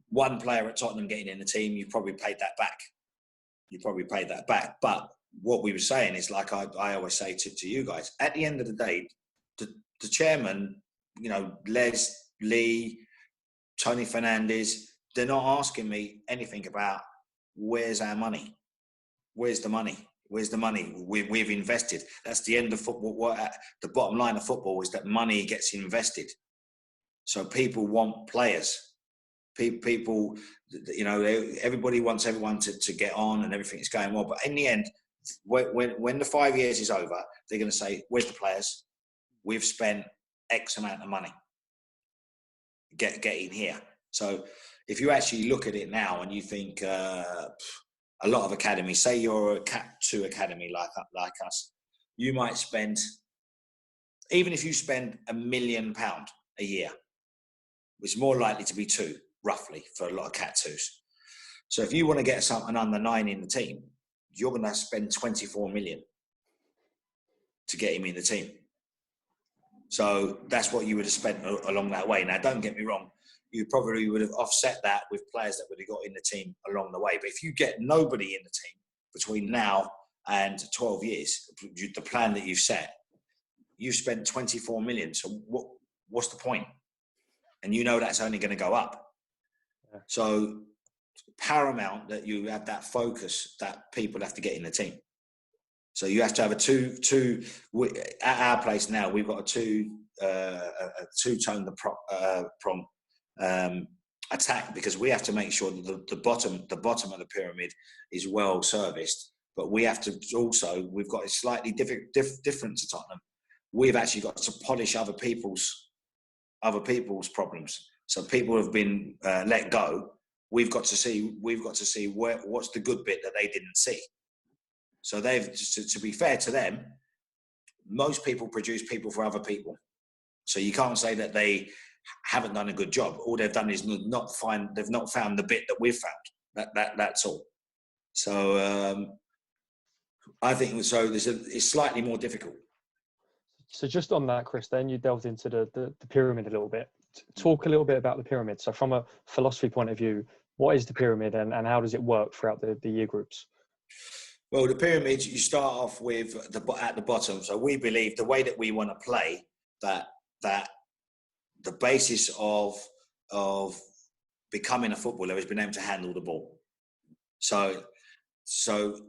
one player at Tottenham getting in the team, you probably paid that back. But what we were saying is, like I always say to you guys, at the end of the day, the chairman, you know, Les, Lee, Tony Fernandez, they're not asking me anything about where's our money? Where's the money? Where's the money we've invested? That's the end of football. The bottom line of football is that money gets invested. So people want players. People, you know, everybody wants everyone to get on and everything is going well. But in the end, when the 5 years is over, they're going to say, where's the players? We've spent X amount of money getting here. So if you actually look at it now and you think a lot of academies, say you're a Cat 2 academy like us, you might spend, even if you spend £1 million a year, it's more likely to be 2, roughly, for a lot of Cat 2s. So if you want to get an under 9 in the team, you're going to spend 24 million to get him in the team. So that's what you would have spent along that way. Now, don't get me wrong, you probably would have offset that with players that would have got in the team along the way. But if you get nobody in the team between now and 12 years, the plan that you've set, you've spent 24 million. So what's the point? And you know that's only going to go up. Yeah. So paramount that you have that focus that people have to get in the team. So you have to have a two. At our place now, we've got a two-tone prong attack, because we have to make sure that the bottom of the pyramid is well serviced. But we have to also, we've got a slightly different to Tottenham. We've actually got to polish other people's problems. So people have been let go. We've got to see what's the good bit that they didn't see. So they've, to be fair to them, most people produce people for other people. So you can't say that they haven't done a good job. All they've done is they've not found the bit that we've found. That's all. So I think it's slightly more difficult. So just on that, Chris, then you delved into the pyramid a little bit. Talk a little bit about the pyramid. So from a philosophy point of view, what is the pyramid and how does it work throughout the year groups? Well, the pyramid, you start off with at the bottom. So we believe the way that we want to play, that the basis of becoming a footballer is being able to handle the ball. So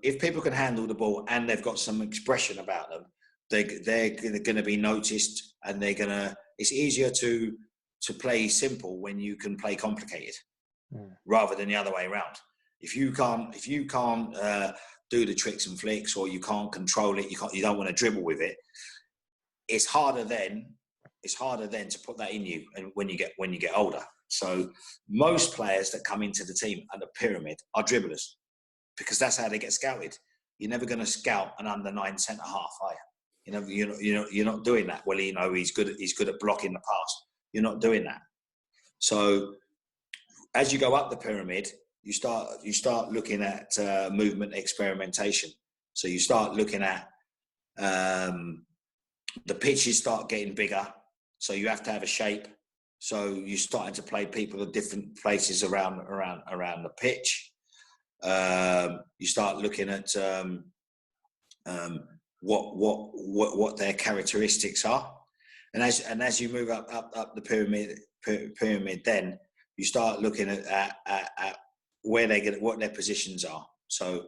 if people can handle the ball and they've got some expression about them, they're going to be noticed, and it's easier to play simple when you can play complicated, rather than the other way around. If you can't do the tricks and flicks, or you can't control it, you don't want to dribble with it, it's harder then to put that in you, and when you get older. So most players that come into the team at the pyramid are dribblers, because that's how they get scouted. You're never going to scout an under 9 centre half, are you? You're not doing that. Well, he's good at blocking the pass. You're not doing that. So as you go up the pyramid, you start looking at movement experimentation. So you start looking at the pitches start getting bigger. So you have to have a shape. So you're starting to play people at different places around the pitch. You start looking at what their characteristics are, and as you move up the pyramid, then you start looking at where what their positions are. So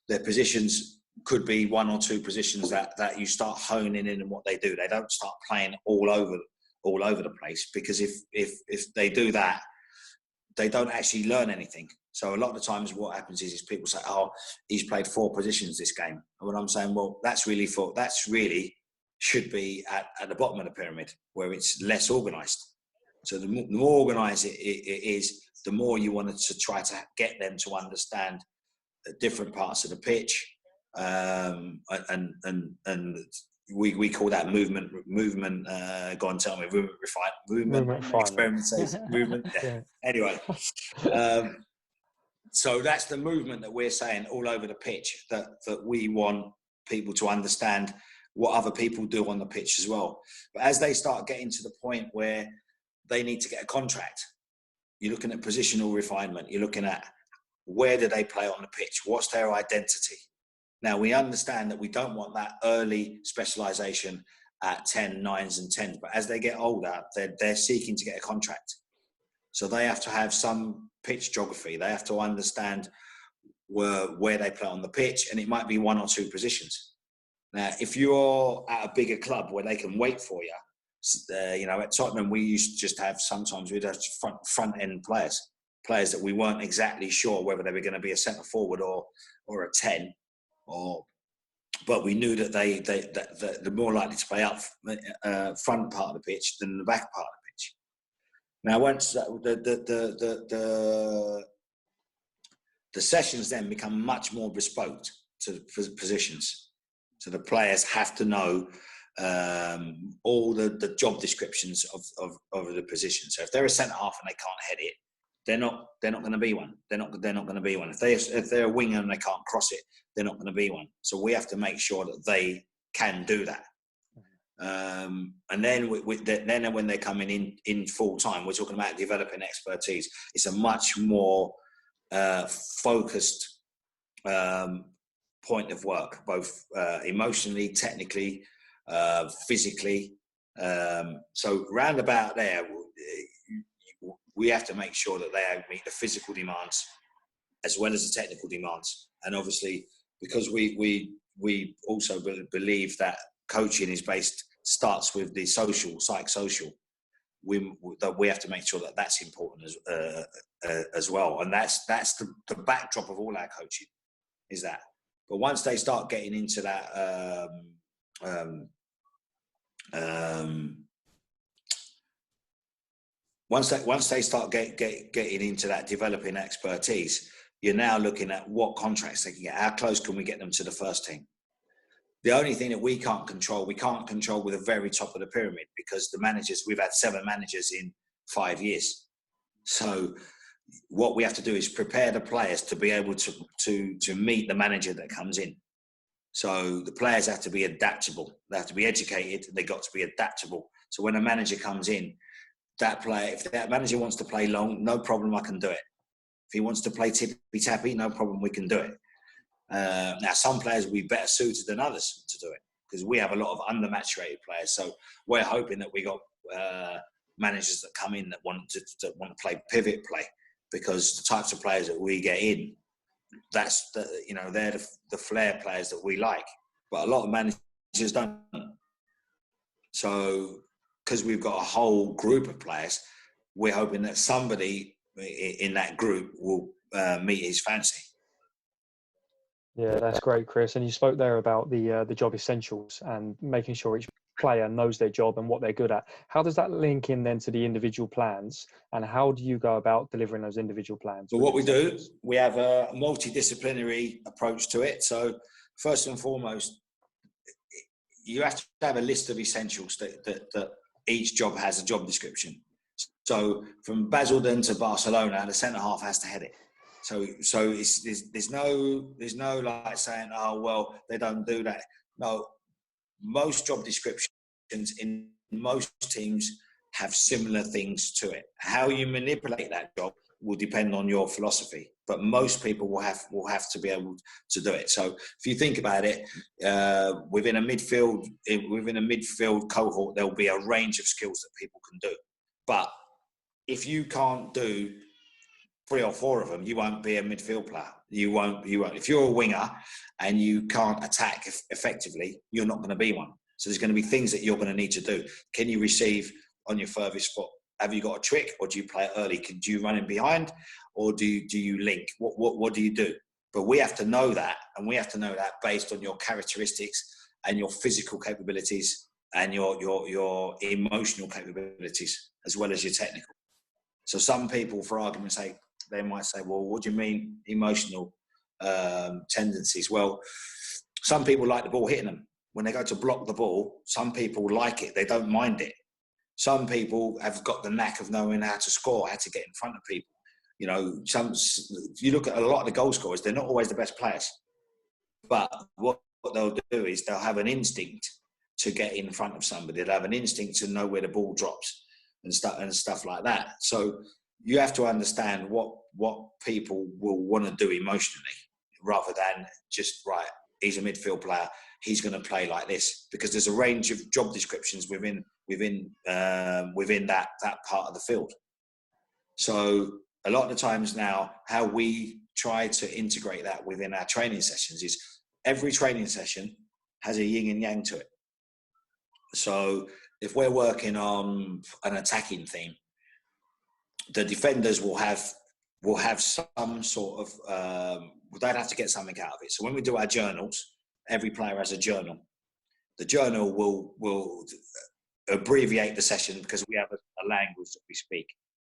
their positions could be 1 or 2 positions that you start honing in on what they do. They don't start playing all over the place, because if they do that, they don't actually learn anything. So a lot of the times what happens is people say, oh, he's played 4 positions this game. And when I'm saying, well, that's really should be at the bottom of the pyramid, where it's less organised. So the more organised it is, the more you want to try to get them to understand different parts of the pitch. And we call that movement. Go on, tell me. Movement experimentation. Movement. Yeah. Anyway, So that's the movement that we're saying all over the pitch, that we want people to understand what other people do on the pitch as well. But as they start getting to the point where they need to get a contract, you're looking at positional refinement. You're looking at where do they play on the pitch? What's their identity? Now, we understand that we don't want that early specialisation at 10, 9s and 10s. But as they get older, they're seeking to get a contract. So they have to have some pitch geography. They have to understand where they play on the pitch. And it might be 1 or 2 positions. Now, if you're at a bigger club where they can wait for you, at Tottenham, we used to just have, sometimes we'd have front end players that we weren't exactly sure whether they were going to be a centre forward or a 10, but we knew that they're more likely to play up front part of the pitch than the back part of the pitch. Now, once the sessions then become much more bespoke to positions, so the players have to know all the job descriptions of the position. So if they're a centre half and they can't head it, they're not going to be one. They're not going to be one. If they're a winger and they can't cross it, they're not going to be one. So we have to make sure that they can do that. And then then when they're coming in full time, we're talking about developing expertise. It's a much more focused point of work, both emotionally, technically, physically. So round about there, we have to make sure that they meet the physical demands as well as the technical demands. And obviously, because we also believe that coaching starts with the psychosocial, we have to make sure that that's important as well. And that's the backdrop of all our coaching, is that. But once they start getting into that once they start getting into that developing expertise, you're now looking at what contracts they can get. How close can we get them to the first team? The only thing that we can't control with the very top of the pyramid, because we've had 7 managers in 5 years. So what we have to do is prepare the players to be able to meet the manager that comes in. So the players have to be adaptable. They have to be educated. They've got to be adaptable. So when a manager comes in, if that manager wants to play long, no problem, I can do it. If he wants to play tippy-tappy, no problem, we can do it. Now, some players will be better suited than others to do it, because we have a lot of undermaturated players. So we're hoping that we got managers that come in that want to play pivot play, because the types of players that we get in, they're the flair players that we like. But a lot of managers don't. So, because we've got a whole group of players, we're hoping that somebody in that group will meet his fancy. Yeah, that's great, Chris. And you spoke there about the job essentials and making sure each player knows their job and what they're good at. How does that link in then to the individual plans, and how do you go about delivering those individual plans? Well, what we do, we have a multidisciplinary approach to it. So first and foremost, you have to have a list of essentials that each job has a job description. So from Basildon to Barcelona, the centre half has to head it. So there's no like saying, oh well, they don't do that. No, most job descriptions in most teams have similar things to it. How you manipulate that job will depend on your philosophy, but most people will have to be able to do it. So if you think about it, within a midfield cohort, there will be a range of skills that people can do. But if you can't do 3 or 4 of them, you won't be a midfield player. You won't. If you're a winger and you can't attack effectively, you're not going to be one. So there's going to be things that you're going to need to do. Can you receive on your furthest foot? Have you got a trick, or do you play it early? Do you run in behind, or do you link? What do you do? But we have to know that, and we have to know that based on your characteristics and your physical capabilities and your emotional capabilities, as well as your technical. So some people, for argument's sake, they might say, well, what do you mean emotional tendencies? Well, some people like the ball hitting them. When they go to block the ball, some people like it. They don't mind it. Some people have got the knack of knowing how to score, how to get in front of people. You know, you look at a lot of the goal scorers, they're not always the best players. But what they'll do is they'll have an instinct to get in front of somebody. They'll have an instinct to know where the ball drops and stuff like that. So you have to understand what people will want to do emotionally, rather than just, right, he's a midfield player, he's going to play like this, because there's a range of job descriptions within that part of the field. So a lot of the times now, how we try to integrate that within our training sessions is every training session has a yin and yang to it. So if we're working on an attacking theme, the defenders will have some sort of, they'd have to get something out of it. So when we do our journals, every player has a journal. The journal will abbreviate the session because we have a language that we speak.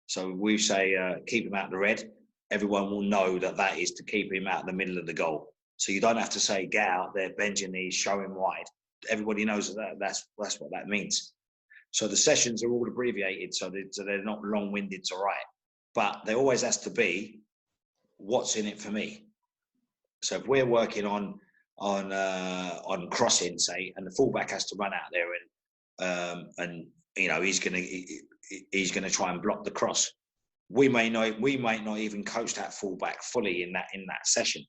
So we say, keep him out of the red. Everyone will know that is to keep him out in the middle of the goal. So you don't have to say, get out there, bend your knees, show him wide. Everybody knows that's what that means. So the sessions are all abbreviated, so they're not long-winded to write. But there always has to be, what's in it for me? So if we're working on crossing, say, and the fullback has to run out there and you know he's gonna try and block the cross, we might not even coach that fullback fully in that session,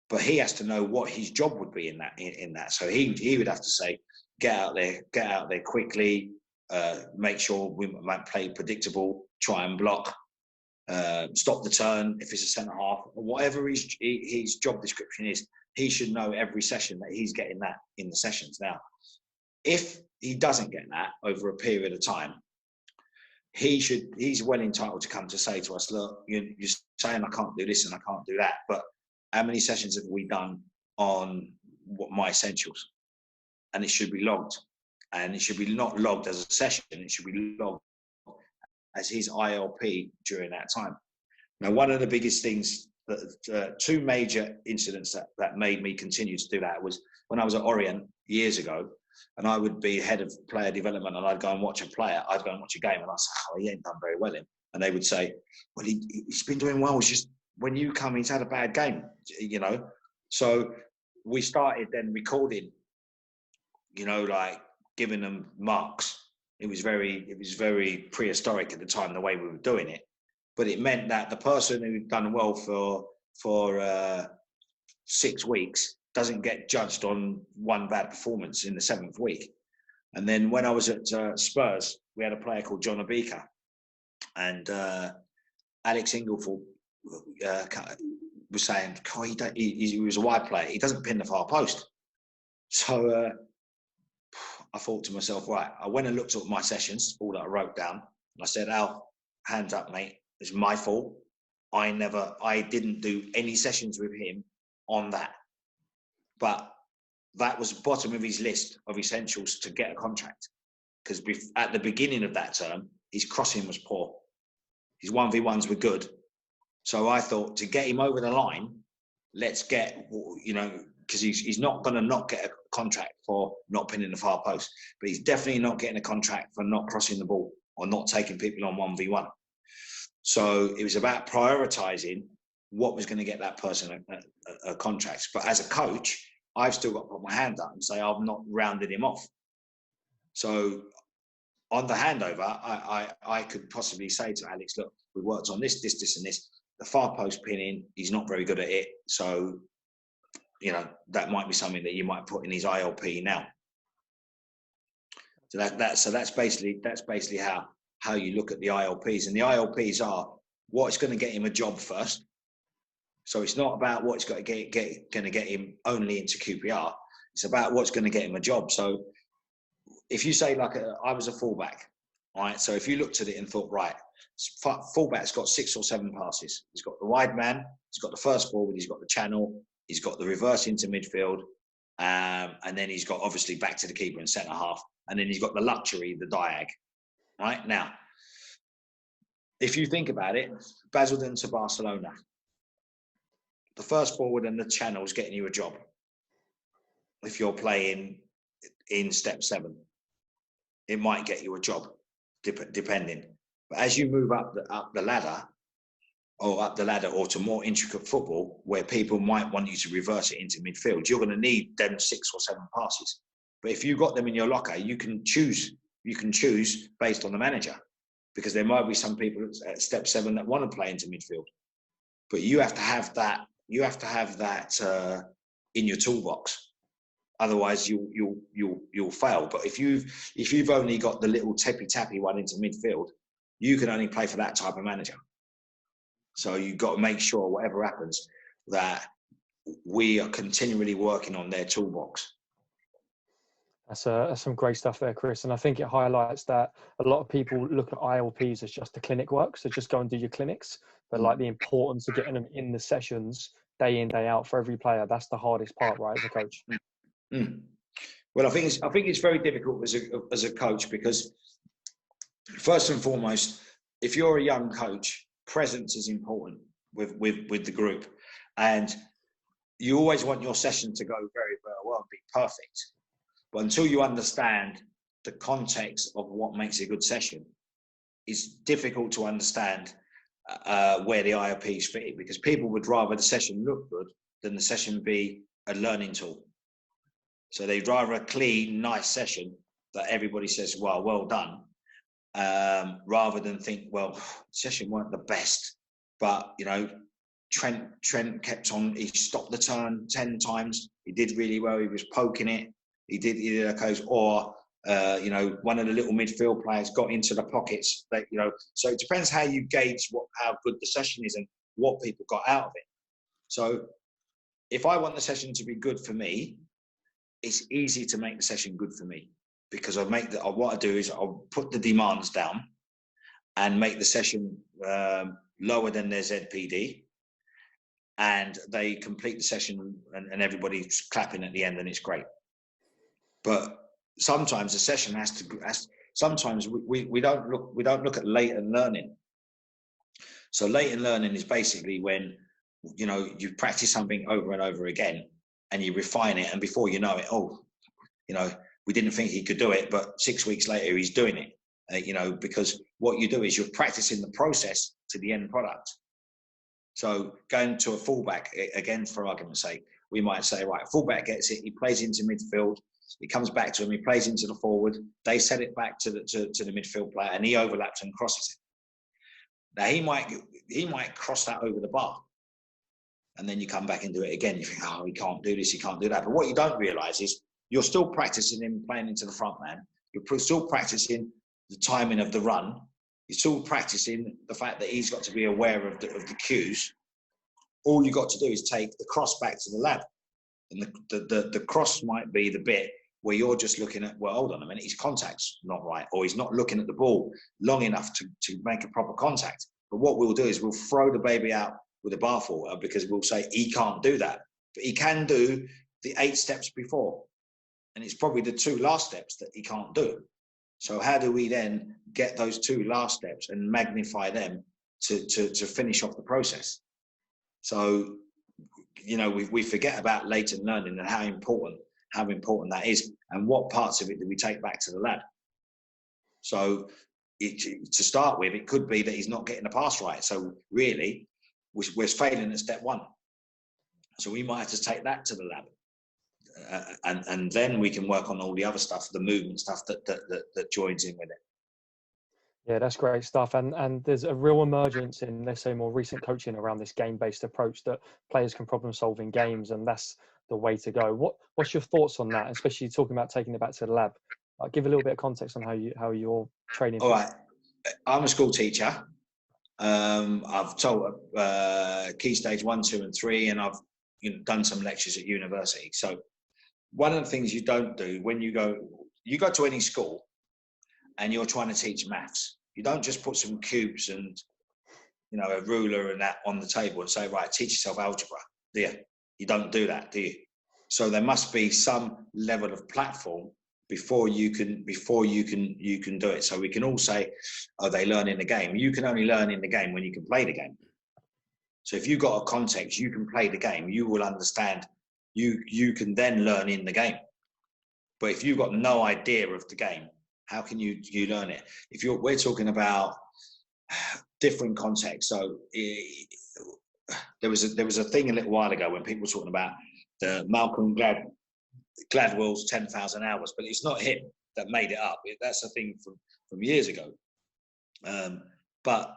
but he has to know what his job would be in that. So he would have to say, get out there quickly, make sure we might play predictable, try and block, stop the turn if it's a centre half, or whatever his job description is. He should know every session that he's getting that in the sessions. Now, if he doesn't get that over a period of time, he's well entitled to come to say to us, look, you're saying I can't do this and I can't do that, but how many sessions have we done on my essentials? And it should be logged. And it should be not logged as a session, it should be logged as his ILP during that time. Now, one of the biggest things, two major incidents that made me continue to do that was when I was at Orient years ago, and I would be head of player development, and I'd go and watch a player, I'd go and watch a game, and I'd say, oh, he ain't done very well in. And they would say, well, he's been doing well, it's just when you come, he's had a bad game, you know. So we started then recording, you know, like giving them marks. It was very prehistoric at the time, the way we were doing it. But it meant that the person who'd done well for 6 weeks doesn't get judged on one bad performance in the 7th week. And then when I was at Spurs, we had a player called John Obika, and Alex Inglethorpe was saying, oh, he was a wide player, he doesn't pin the far post. So I thought to myself, right, I went and looked at my sessions, all that I wrote down, and I said, Al, hands up, mate, it's my fault. I didn't do any sessions with him on that. But that was bottom of his list of essentials to get a contract. Because at the beginning of that term, his crossing was poor. His 1v1s were good. So I thought, to get him over the line, let's get, you know, because he's not going to not get a contract for not pinning the far post, but he's definitely not getting a contract for not crossing the ball or not taking people on 1v1. So it was about prioritising what was going to get that person a contract. But as a coach, I've still got to put my hand up and say I've not rounded him off. So on the handover, I could possibly say to Alex, look, we worked on this, and this. The far post pinning, he's not very good at it. So, you know, that might be something that you might put in his ILP now. So that's basically how you look at the ILPs. And the ILPs are what's going to get him a job first. So it's not about what's going to get him only into QPR. It's about what's going to get him a job. So if you say, like, I was a fullback, right? So if you looked at it and thought, right, fullback's got 6 or 7 passes. He's got the wide man, he's got the first forward, he's got the channel, he's got the reverse into midfield, and then he's got obviously back to the keeper and centre half, and then he's got the luxury, the diag. Right now, if you think about it, Basildon to Barcelona, the first forward and the channel is getting you a job. If you're playing in step 7, it might get you a job, depending. But as you move up the ladder, or up the ladder or to more intricate football where people might want you to reverse it into midfield, you're going to need them 6 or 7 passes. But if you've got them in your locker, you can choose based on the manager, because there might be some people at step 7 that want to play into midfield. But you have to have that. You have to have that in your toolbox. Otherwise, you'll fail. But if you've only got the little tappy one into midfield, you can only play for that type of manager. So you've got to make sure, whatever happens, that we are continually working on their toolbox. That's some great stuff there, Chris. And I think it highlights that a lot of people look at ILPs as just the clinic work. So just go and do your clinics. But like the importance of getting them in the sessions day in, day out for every player, that's the hardest part, right, as a coach? Well, I think it's very difficult as a coach, because first and foremost, if you're a young coach, presence is important with the group, and you always want your session to go very, very well and be perfect. But until you understand the context of what makes a good session, it's difficult to understand where the IOPs fit, because people would rather the session look good than the session be a learning tool. So they'd rather a clean, nice session that everybody says, well done, rather than think, well, the session weren't the best, but, you know, Trent kept on, he stopped the turn 10 times. He did really well. He was poking it. He did okay. Or, you know, one of the little midfield players got into the pockets. That, you know, so it depends how you gauge how good the session is and what people got out of it. So if I want the session to be good for me, it's easy to make the session good for me, because what I do is I'll put the demands down and make the session lower than their ZPD, and they complete the session and everybody's clapping at the end, and it's great. But sometimes the session sometimes we don't look at latent learning. So latent learning is basically when, you know, you practice something over and over again and you refine it, and before you know it, oh, you know, we didn't think he could do it, but 6 weeks later he's doing it. You know, because what you do is you're practicing the process to the end product. So going to a fullback, again, for argument's sake, we might say, right, fullback gets it, he plays into midfield, it comes back to him, he plays into the forward, they set it back to the midfield player, and he overlaps and crosses it. Now he might cross that over the bar, and then you come back and do it again. You think, oh, he can't do this, he can't do that. But what you don't realise is you're still practicing him playing into the front man. You're still practicing the timing of the run. You're still practicing the fact that he's got to be aware of the cues. All you got to do is take the cross back to the lad. And the cross might be the bit where you're just looking at, well, hold on a minute, his contact's not right, or he's not looking at the ball long enough to make a proper contact. But what we'll do is we'll throw the baby out with a bathwater, because we'll say he can't do that. But he can do the 8 steps before. And it's probably the 2 last steps that he can't do. So how do we then get those 2 last steps and magnify them to finish off the process? So, you know, we forget about latent learning and how important that is, and what parts of it do we take back to the lad. So to start with, it could be that he's not getting the pass right. So really, we're failing at step 1. So we might have to take that to the lab. And then we can work on all the other stuff, the movement stuff that joins in with it. Yeah, that's great stuff. And there's a real emergence in, let's say, more recent coaching around this game-based approach that players can problem solve in games, and that's the way to go. What's your thoughts on that, especially talking about taking it back to the lab? Give a little bit of context on how you're training. All right, I'm a school teacher. I've taught key stage 1, 2, and 3, and I've done some lectures at university. So one of the things you don't do when you go to any school and you're trying to teach maths, you don't just put some cubes and, you know, a ruler and that on the table and say, right, teach yourself algebra. Do you? You don't do that, do you? So there must be some level of platform before you can do it. So we can all say, oh, they learn in the game. You can only learn in the game when you can play the game. So if you've got a context, you can play the game, you will understand, you can then learn in the game. But if you've got no idea of the game, how can you learn it? We're talking about different context. So there was a thing a little while ago when people were talking about the Malcolm Gladwell's 10,000 hours, but it's not him that made it up. That's a thing from years ago. But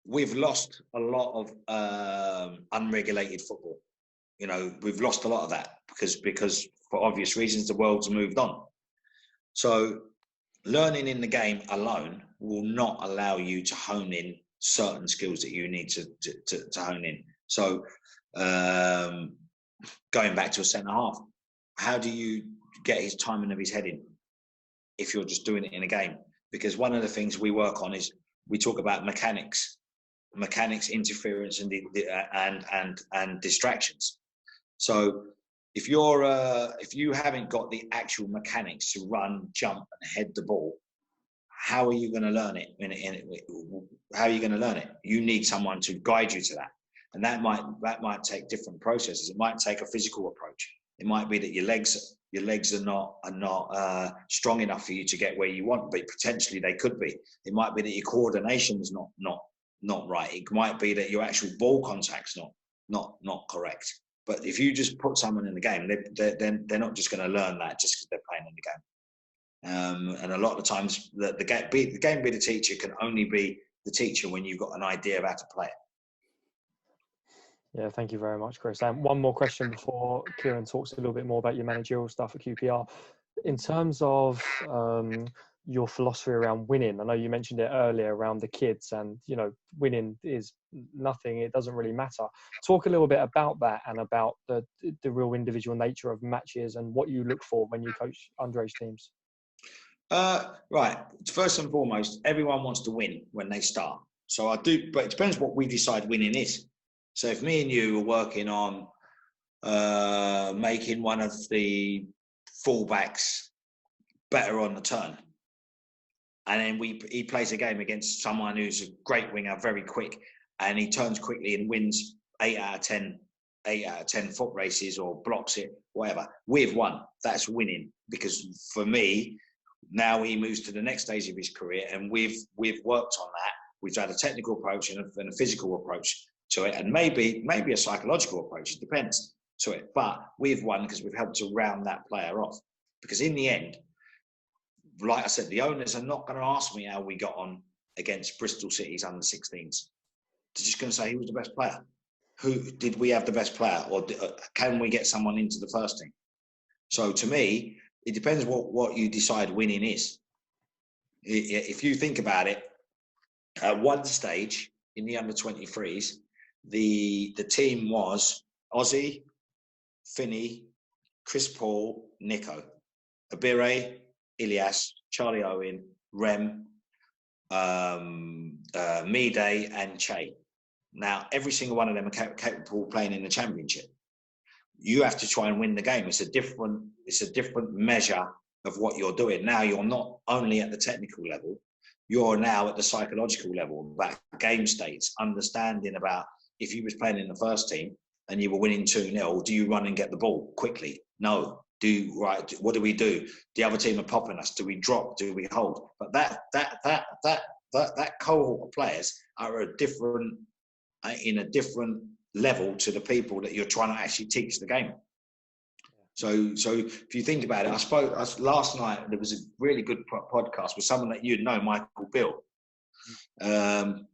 we've lost a lot of unregulated football. You know, we've lost a lot of that because for obvious reasons, the world's moved on. So learning in the game alone will not allow you to hone in certain skills that you need to hone in. So going back to a centre half, how do you get his timing of his heading if you're just doing it in a game? Because one of the things we work on is we talk about mechanics, interference, and distractions. So if you haven't got the actual mechanics to run, jump, and head the ball, how are you going to learn it? How are you going to learn it? You need someone to guide you to that, and that might take different processes. It might take a physical approach. It might be that your legs are not strong enough for you to get where you want, but potentially they could be. It might be that your coordination is not right. It might be that your actual ball contact's not correct. But if you just put someone in the game, they're not just going to learn that just because they're playing in the game. And a lot of times, the game being the teacher can only be the teacher when you've got an idea of how to play it. Yeah, thank you very much, Chris. One more question before Ciaran talks a little bit more about your managerial stuff at QPR. In terms of your philosophy around winning, I know you mentioned it earlier around the kids, and you know, winning is nothing; it doesn't really matter. Talk a little bit about that and about the real individual nature of matches and what you look for when you coach underage teams. Right. First and foremost, everyone wants to win when they start. So I do, but it depends what we decide winning is. So if me and you are working on making one of the fullbacks better on the turn, and then he plays a game against someone who's a great winger, very quick, and he turns quickly and wins 8 out of 10 foot races or blocks it, whatever. We've won. That's winning, because for me, now he moves to the next stage of his career, and we've worked on that. We've had a technical approach and a physical approach to it, and maybe a psychological approach. It depends to it, but we've won because we've helped to round that player off. Because in the end, like I said, the owners are not going to ask me how we got on against Bristol City's under-16s. They're just going to say, who was the best player? Who did we have the best player, or can we get someone into the first team? So to me, it depends what you decide winning is. If you think about it, at one stage in the under-23s, the team was Ozzy, Finney, Chris Paul, Nico, Abire, Ilias, Charlie Owen, Rem, Mide, and Che. Now, every single one of them are capable of playing in the Championship. You have to try and win the game. It's a different measure of what you're doing. Now, you're not only at the technical level, you're now at the psychological level, about game states, understanding about if you was playing in the first team and you were winning 2-0, do you run and get the ball quickly? No. What do we do? The other team are popping us. Do we drop? Do we hold? But that cohort of players are in a different level to the people that you're trying to actually teach the game. So if you think about it, last night, there was a really good podcast with someone that you'd know, Michael Bill. And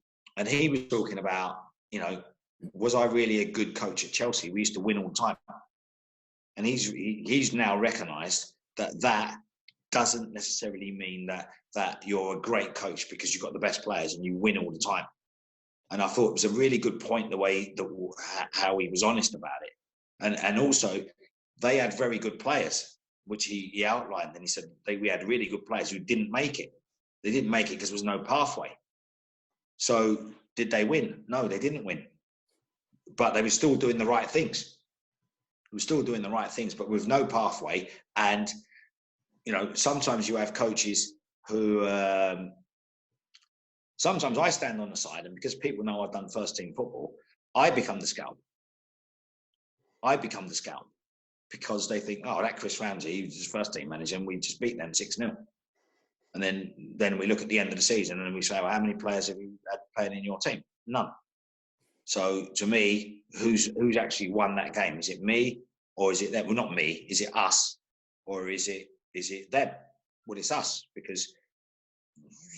he was talking about, you know, was I really a good coach at Chelsea? We used to win all the time. And he's now recognised that doesn't necessarily mean that you're a great coach because you've got the best players and you win all the time. And I thought it was a really good point, the way how he was honest about it. And also, they had very good players, which he outlined. And he said we had really good players who didn't make it. They didn't make it because there was no pathway. So did they win? No, they didn't win. But they were still doing the right things. They were still doing the right things, but with no pathway. And, you know, sometimes you have coaches who... sometimes I stand on the side, and because people know I've done first team football, I become the scout. Because they think, oh, that Chris Ramsey, he was his first team manager, and we just beat them 6-0. And then we look at the end of the season and we say, well, how many players have you had playing in your team? None. So to me, who's actually won that game? Is it me or is it them? Well, not me. Is it us or is it them? Well, it's us, because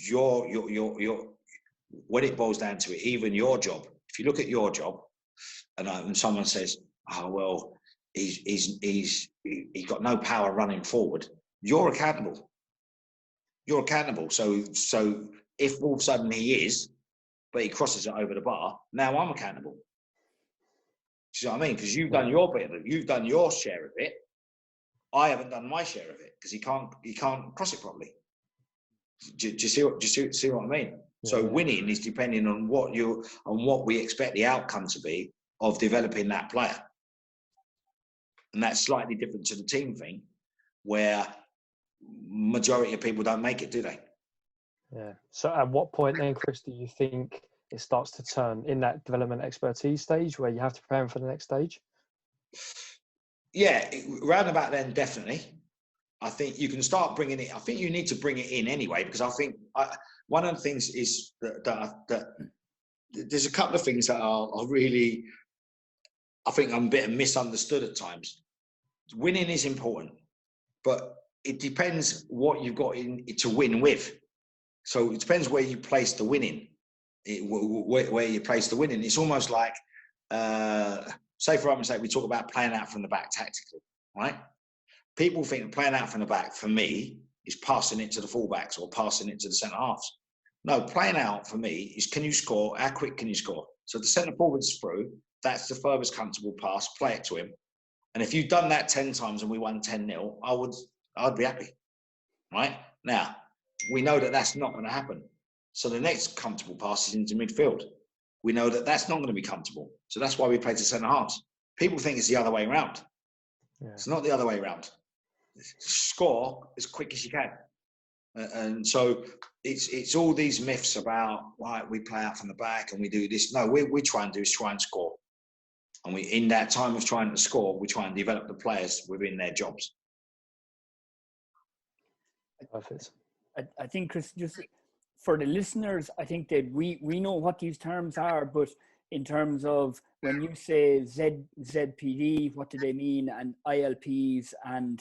you're when it boils down to it, even your job. If you look at your job, and someone says, "Oh well, he's got no power running forward," you're accountable. You're accountable. So if all of a sudden he is, but he crosses it over the bar, now I'm accountable. Do you know what I mean? Because you've done your bit of it, you've done your share of it. I haven't done my share of it because he can't cross it properly. Do you see what I mean? Yeah. So winning is depending on what we expect the outcome to be of developing that player, and that's slightly different to the team thing, where majority of people don't make it, do they? Yeah. So at what point then, Chris, do you think it starts to turn in that development expertise stage where you have to prepare him for the next stage? Yeah, round about then, definitely. I think you can start bringing it. I think you need to bring it in anyway, because I think one of the things is that there's a couple of things that are really, I think I'm a bit misunderstood at times. Winning is important, but it depends what you've got to win with. So it depends where you place the winning. Where you place the winning. It's almost like, say for argument's sake, we talk about playing out from the back tactically, right? People think playing out from the back, for me, is passing it to the fullbacks or passing it to the centre halves. No, playing out for me is, can you score? How quick can you score? So the centre forward's through, that's the furthest comfortable pass, play it to him. And if you've done that 10 times and we won 10-0, I'd be happy, right? Now, we know that that's not going to happen. So the next comfortable pass is into midfield. We know that that's not going to be comfortable. So that's why we play to centre halves. People think it's the other way around. Yeah. It's not the other way around. Score as quick as you can. And so it's all these myths about, right, we play out from the back and we do this. No, we try and do is try and score. And in that time of trying to score, we try and develop the players within their jobs. Perfect. I think, Chris, just for the listeners, I think that we know what these terms are, but in terms of when you say ZPD, what do they mean, and ILPs, and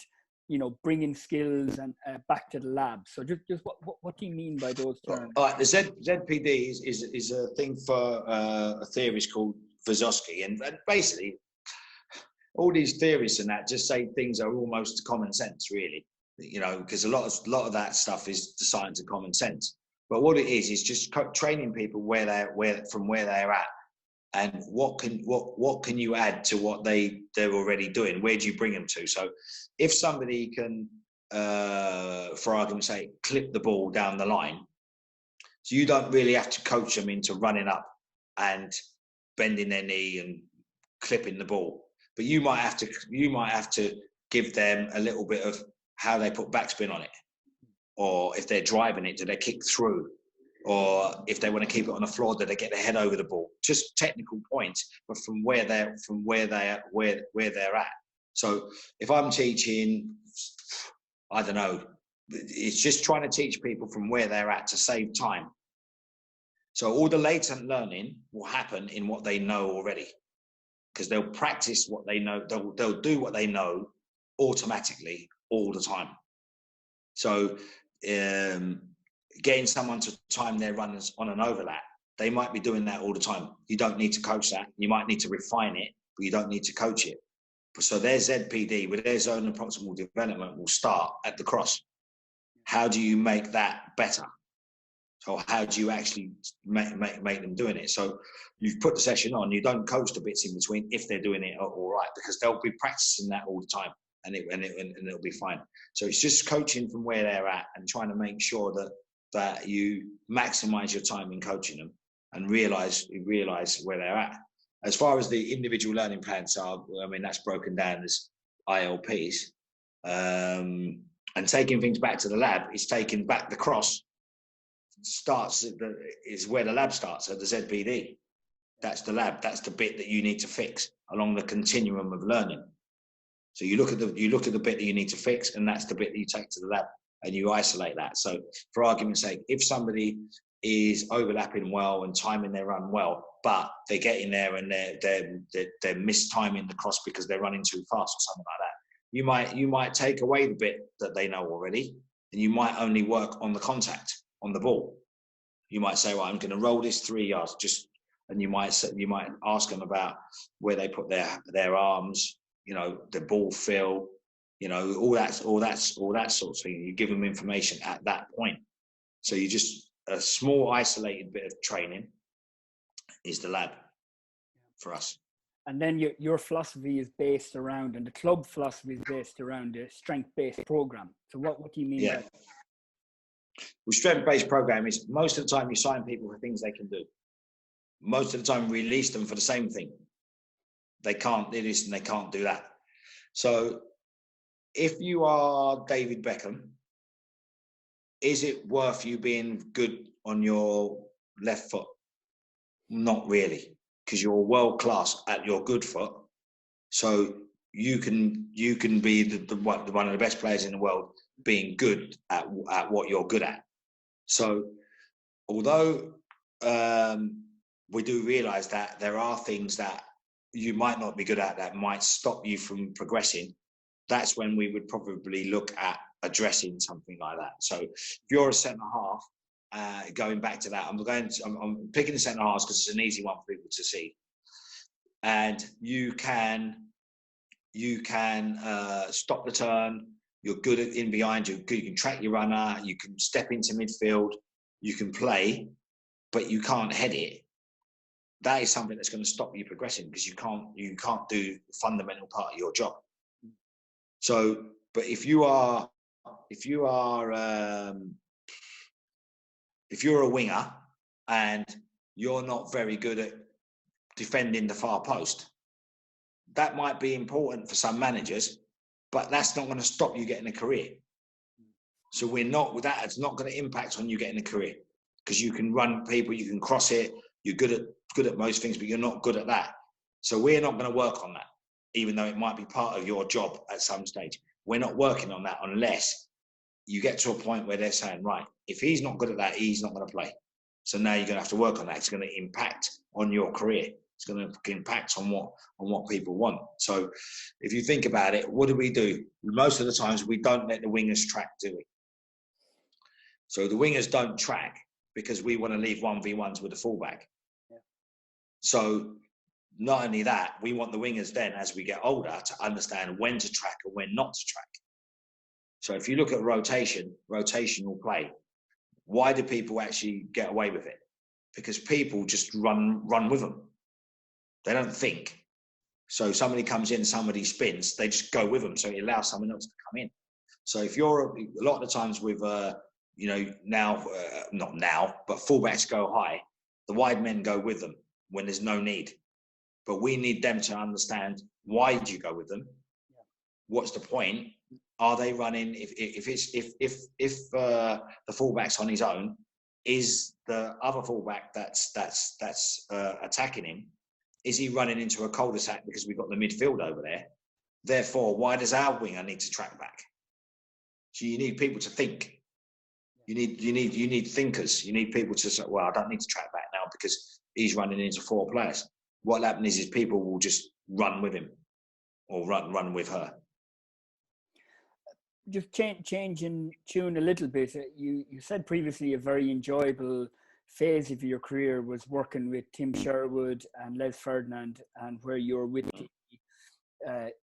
bringing skills and back to the lab. So just what do you mean by those terms? All right, the ZPD is a thing for a theorist called Voucher, and basically all these theorists and that just say things are almost common sense, really. Because a lot of that stuff is the science of common sense. But what it is just training people from where they're at, and what can you add to what they're already doing? Where do you bring them to? So if somebody can, for argument's sake, clip the ball down the line, so you don't really have to coach them into running up and bending their knee and clipping the ball, but you might have to give them a little bit of how they put backspin on it, or if they're driving it, do they kick through, or if they want to keep it on the floor, do they get their head over the ball? Just technical points, but from where they're at. So if I'm teaching, I don't know, it's just trying to teach people from where they're at to save time. So all the latent learning will happen in what they know already, because they'll practice what they know. They'll do what they know automatically all the time. So getting someone to time their runners on an overlap, they might be doing that all the time. You don't need to coach that. You might need to refine it, but you don't need to coach it. So their ZPD, with their zone and proximal development, will start at the cross. How do you make that better? So how do you actually make them doing it? So you've put the session on, you don't coach the bits in between if they're doing it all right, because they'll be practicing that all the time, and it'll be fine. So it's just coaching from where they're at and trying to make sure that you maximize your time in coaching them and realize where they're at. As far as the individual learning plans are, I mean, that's broken down as ILPs. And taking things back to the lab is taking back the cross. Is where the lab starts at the ZPD. That's the lab. That's the bit that you need to fix along the continuum of learning. So you look at the bit that you need to fix, and that's the bit that you take to the lab. and you isolate that. So for argument's sake, if somebody is overlapping well and timing their run well, but they're getting there and they're mistiming the cross because they're running too fast or something like that, you might take away the bit that they know already, and you might only work on the contact on the ball. You might say, well, I'm going to roll this 3 yards, and you might ask them about where they put their arms, the ball feel, all that sort of thing. You give them information at that point. So you just, a small isolated bit of training is the lab for us. And then your philosophy is based around, and the club philosophy is based around a strength-based program. So what do you mean by that? Well, strength-based program is most of the time you sign people for things they can do. Most of the time we release them for the same thing. They can't do this and they can't do that. So if you are David Beckham, is it worth you being good on your left foot? Not really, because you're world class at your good foot. So you can be one of the best players in the world, being good at what you're good at. So although we do realise that there are things that you might not be good at that might stop you from progressing, that's when we would probably look at addressing something like that. So if you're a centre half, going back to that, I'm picking the centre halves because it's an easy one for people to see, and you can stop the turn. You're good at in behind. You can track your runner. You can step into midfield. You can play, but you can't head it. That is something that's going to stop you progressing, because you can't do the fundamental part of your job. So, but if you're a winger and you're not very good at defending the far post, that might be important for some managers, but that's not going to stop you getting a career. So it's not going to impact on you getting a career, because you can run people, you can cross it, you're good at most things, but you're not good at that. So we're not going to work on that, even though it might be part of your job at some stage. We're not working on that unless you get to a point where they're saying, right, if he's not good at that, he's not going to play. So now you're going to have to work on that. It's going to impact on your career. It's going to impact on what people want. So if you think about it, what do? Most of the times we don't let the wingers track, do we? So the wingers don't track because we want to leave 1v1s with the fullback. Yeah. So not only that, we want the wingers then, as we get older, to understand when to track and when not to track. So if you look at rotational play, why do people actually get away with it? Because people just run with them. They don't think. So somebody comes in, somebody spins, they just go with them. So it allows someone else to come in. So if you're a lot of the times with, now, not now, but fullbacks go high, the wide men go with them when there's no need. But we need them to understand, why do you go with them? What's the point? Are they running? If the fullback's on his own, is the other fullback that's attacking him, is he running into a cul-de-sac because we've got the midfield over there? Therefore, why does our winger need to track back? So you need people to think. You need thinkers. You need people to say, well, I don't need to track back now because he's running into 4 players. What happens is people will just run with him or run with her. Just changing tune a little bit. You said previously a very enjoyable phase of your career was working with Tim Sherwood and Les Ferdinand, and where you're with the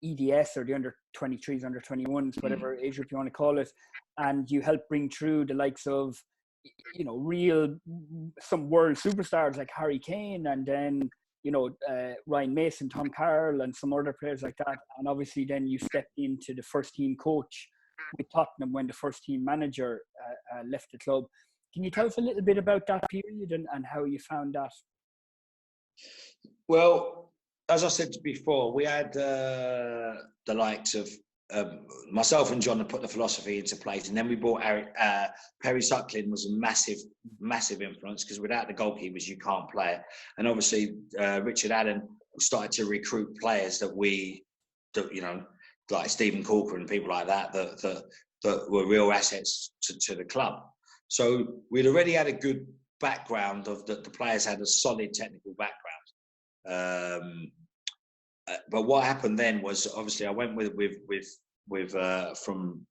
EDS, or the under-23s, under-21s, whatever age group you want to call it, and you helped bring through the likes of, some world superstars like Harry Kane, and then Ryan Mason, Tom Carroll, and some other players like that. And obviously then you stepped into the first team coach with Tottenham when the first team manager left the club. Can you tell us a little bit about that period and how you found that? Well, as I said before, we had the likes of myself and John had put the philosophy into place, and then we brought Perry Suckling was a massive influence, because without the goalkeepers you can't play it. And obviously Richard Allen started to recruit players that like Stephen Corker and people like that that were real assets to the club. So we'd already had a good background of that. The players had a solid technical background. But what happened then was, obviously I went with from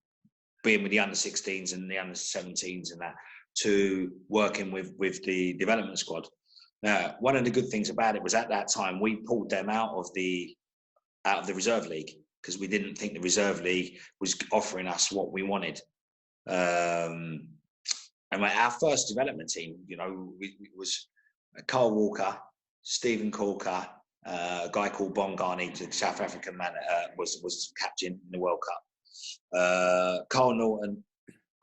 being with the under-16s and the under-17s and that, to working with the development squad. Now, one of the good things about it was at that time we pulled them out of the reserve league because we didn't think the reserve league was offering us what we wanted. And our first development team, we was Carl Walker, Stephen Corker, a guy called Bongani, the South African man, was captain in the World Cup. Carl Norton,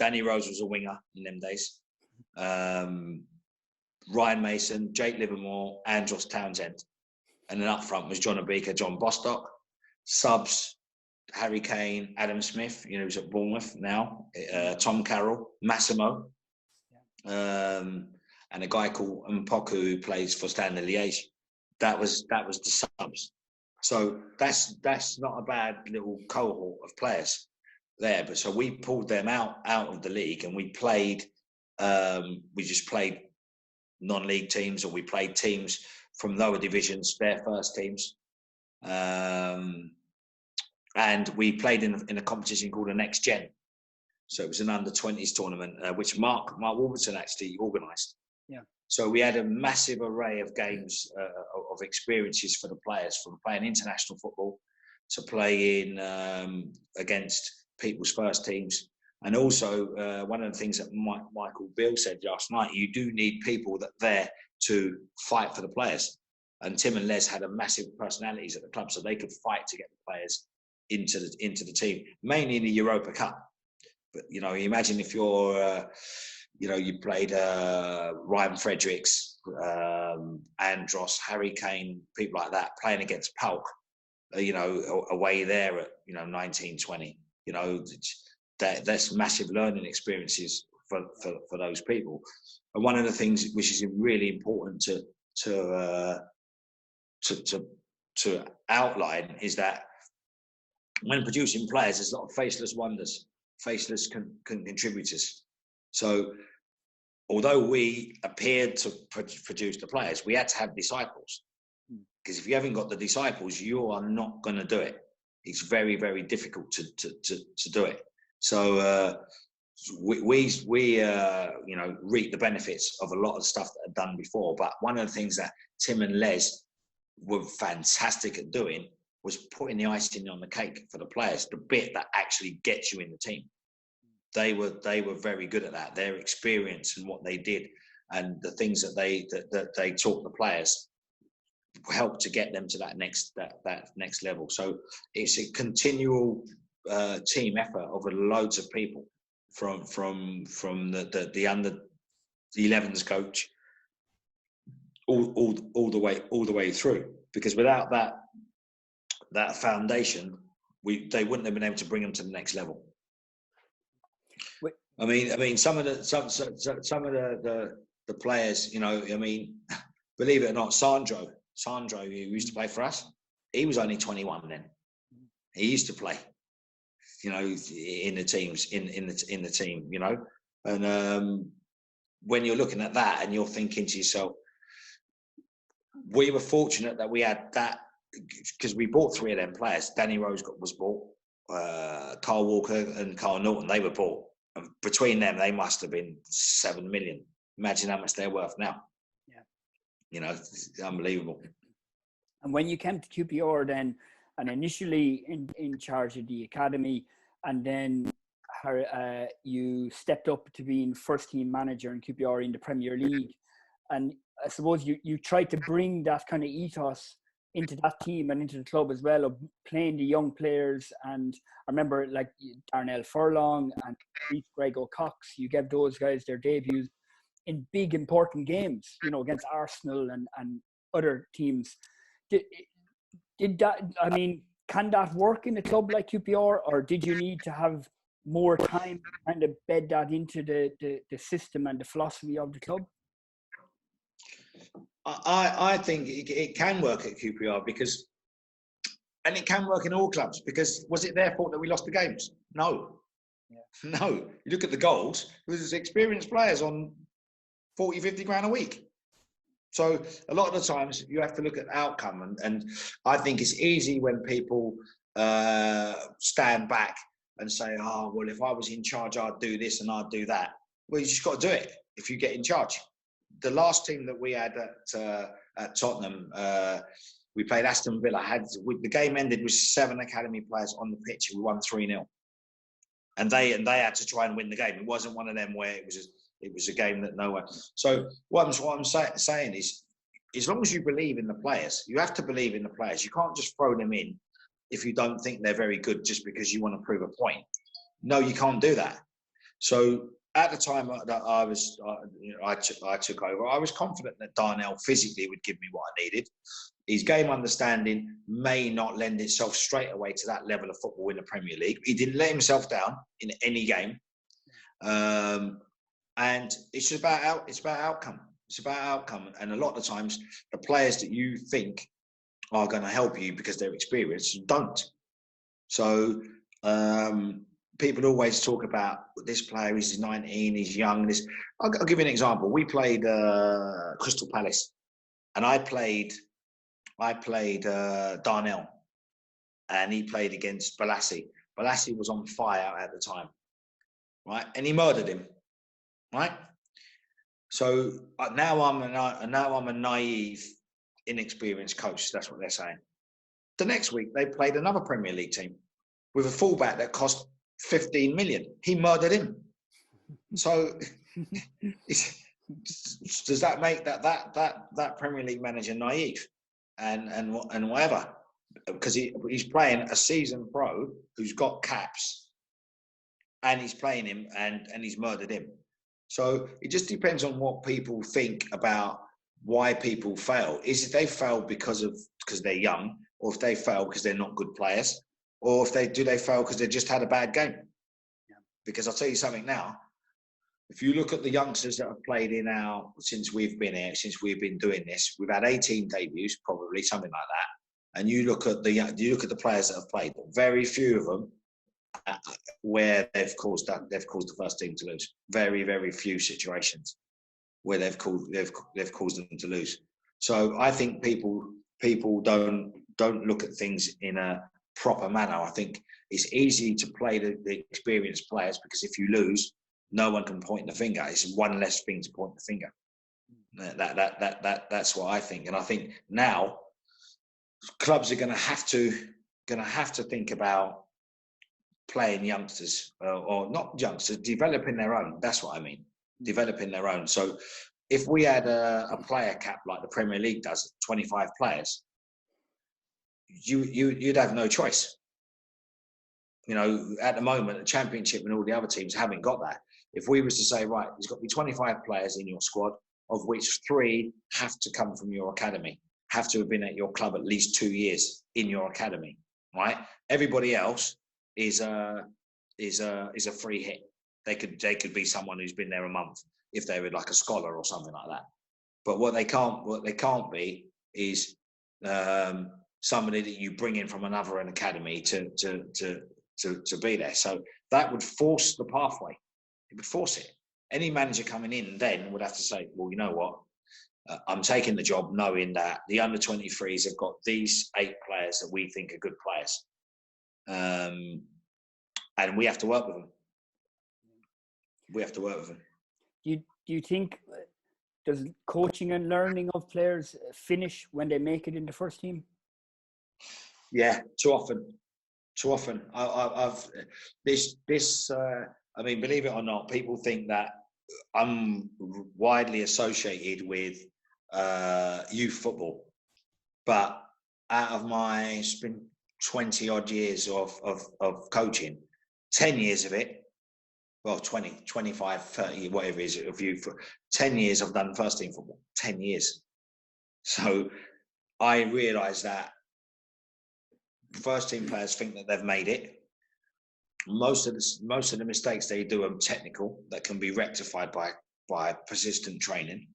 Danny Rose was a winger in them days. Ryan Mason, Jake Livermore, Andros Townsend. And then up front was John Obika, John Bostock. Subs, Harry Kane, Adam Smith, who's at Bournemouth now, Tom Carroll, Massimo, and a guy called Mpoku who plays for Standard Liège. That was the subs. So that's not a bad little cohort of players there. But so we pulled them out of the league, and we played. We just played non-league teams, or we played teams from lower divisions, their first teams, and we played in a competition called a Next Gen. So it was an under-20s tournament, which Mark Wolverton actually organised. Yeah. So we had a massive array of games, of experiences for the players, from playing international football to playing against people's first teams. And also, one of the things that Michael Beale said last night, you do need people that are there to fight for the players. And Tim and Les had a massive personalities at the club, so they could fight to get the players into the team, mainly in the Europa Cup. But imagine if you're, you played Ryan Fredericks, Andros, Harry Kane, people like that, playing against Palk, away there at 19, 20. That's massive learning experiences for those people. And one of the things which is really important to outline is that when producing players, there's a lot of faceless wonders, faceless contributors. So although we appeared to produce the players, we had to have disciples. Because if you haven't got the disciples, you are not going to do it. It's very, very difficult to do it. So we reap the benefits of a lot of stuff that are done before. But one of the things that Tim and Les were fantastic at doing was putting the icing on the cake for the players, the bit that actually gets you in the team. They were very good at that. Their experience and what they did, and the things that they taught the players, helped to get them to that next level. So it's a continual team effort of loads of people, from the under 11s coach all the way through. Because without that foundation, they wouldn't have been able to bring them to the next level. I mean, some of the players, believe it or not, Sandro, who used to play for us, he was only 21 then. He used to play, in the teams, in the team, And when you're looking at that and you're thinking to yourself, we were fortunate that we had that, because we bought 3 of them players. Danny Rose was bought, Carl Walker and Carl Norton, they were bought. And between them, they must have been 7 million. Imagine how much they're worth now. Yeah. It's unbelievable. And when you came to QPR then, and initially in charge of the academy, and then you stepped up to being first team manager in QPR in the Premier League. And I suppose you tried to bring that kind of ethos into that team and into the club as well, of playing the young players. And I remember like Darnell Furlong and Greg O'Cox, you gave those guys their debuts in big important games, against Arsenal and other teams. Did that, can that work in a club like QPR, or did you need to have more time to kind of bed that into the system and the philosophy of the club? I think it can work at QPR and it can work in all clubs, because was it their fault that we lost the games? No. Yeah. No, you look at the goals, there's experienced players on 40, 50 grand a week. So a lot of the times you have to look at outcome. And I think it's easy when people stand back and say, oh, well, if I was in charge, I'd do this and I'd do that. Well, you just got to do it if you get in charge. The last team that we had at Tottenham, we played Aston Villa. The game ended with 7 academy players on the pitch. We won 3-0. And they had to try and win the game. It wasn't one of them where it was a game that no one. So what I'm saying is, as long as you believe in the players, you have to believe in the players. You can't just throw them in if you don't think they're very good just because you want to prove a point. No, you can't do that. So at the time that I took over, I was confident that Darnell physically would give me what I needed. His game understanding may not lend itself straight away to that level of football in the Premier League. He didn't let himself down in any game. And it's about outcome. It's about outcome. And a lot of the times, the players that you think are going to help you because they're experienced don't. So people always talk about this player, he's 19, he's young. I'll give you an example. We played Crystal Palace, and I played Darnell, and he played against Balassi. Balassi was on fire at the time, right? And he murdered him, right? So now I'm a naive, inexperienced coach. That's what they're saying. The next week they played another Premier League team with a fullback that cost 15 million. He murdered him. So does that make that Premier League manager naive and whatever? Because he's playing a seasoned pro who's got caps, and he's playing him and he's murdered him. So it just depends on what people think about why people fail. Is it they fail because they're young, or if they fail because they're not good players, or if they fail because they just had a bad game? Yeah. Because I'll tell you something now. If you look at the youngsters that have played since we've been here, since we've been doing this, we've had 18 debuts, probably something like that. And you look at the players that have played. Very few of them where they've caused the first team to lose. Very, very few situations where they've caused them to lose. So I think people don't look at things in a proper manner. I think it's easy to play the experienced players, because if you lose, no one can point the finger. It's one less thing to point the finger. That's what I think. And I think now clubs are going to have to think about playing youngsters, or not youngsters, developing their own. That's what I mean, developing their own. So if we had a player cap like the Premier League does, 25 players, you'd have no choice. You know, at the moment, the Championship and all the other teams haven't got that. If we was to say, right, there's got to be 25 players in your squad, of which 3 have to come from your academy, have to have been at your club at least 2 years in your academy, right? Everybody else is a free hit. They could be someone who's been there a month if they were like a scholar or something like that. But what they can't be is somebody that you bring in from another academy to be there. So that would force the pathway. It would force it. Any manager coming in then would have to say, well, you know what? I'm taking the job knowing that the under-23s have got these 8 players that we think are good players. And we have to work with them. Do you think, does coaching and learning of players finish when they make it in the first team? Yeah, too often. I mean, believe it or not, people think that I'm widely associated with youth football, but out of my 20 odd years of coaching, 10 years of it, well, 20, 25, 30, whatever it is, of youth, 10 years I've done first team football, 10 years. So I realise that first team players think that they've made it. Most of the mistakes they do are technical, that can be rectified by persistent training.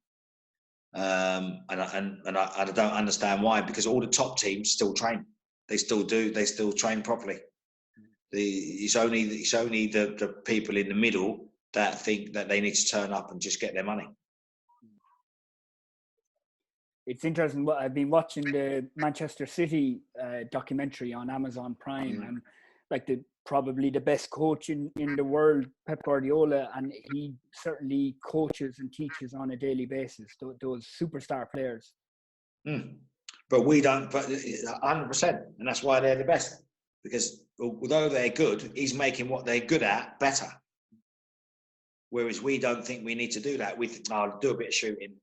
And I don't understand why, because all the top teams still train. They still do. They still train properly. It's only the people in the middle that think that they need to turn up and just get their money. It's interesting. I've been watching the Manchester City documentary on Amazon Prime, and like probably the best coach in the world, Pep Guardiola, and he certainly coaches and teaches on a daily basis those superstar players. But we don't, but 100%, and that's why they're the best. Because although they're good, he's making what they're good at better. Whereas we don't think we need to do that. We think, I'll do a bit of shooting,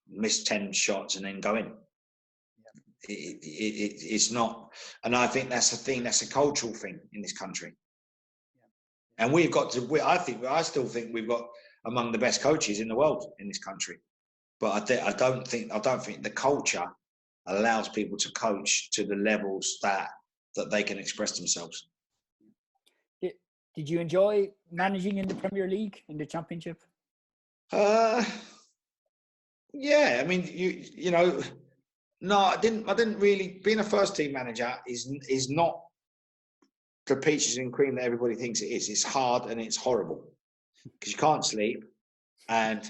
miss 10 shots and then go in. It's not, and I think that's a thing. That's a cultural thing in this country. And we've got to. I still think we've got among the best coaches in the world in this country. But I don't think the culture allows people to coach to the levels that they can express themselves. Did you enjoy managing in the Premier League, in the Championship? Yeah, I mean, you know, no, I didn't really. Being a first team manager is not the peaches and cream that everybody thinks it is. It's hard and it's horrible because you can't sleep. And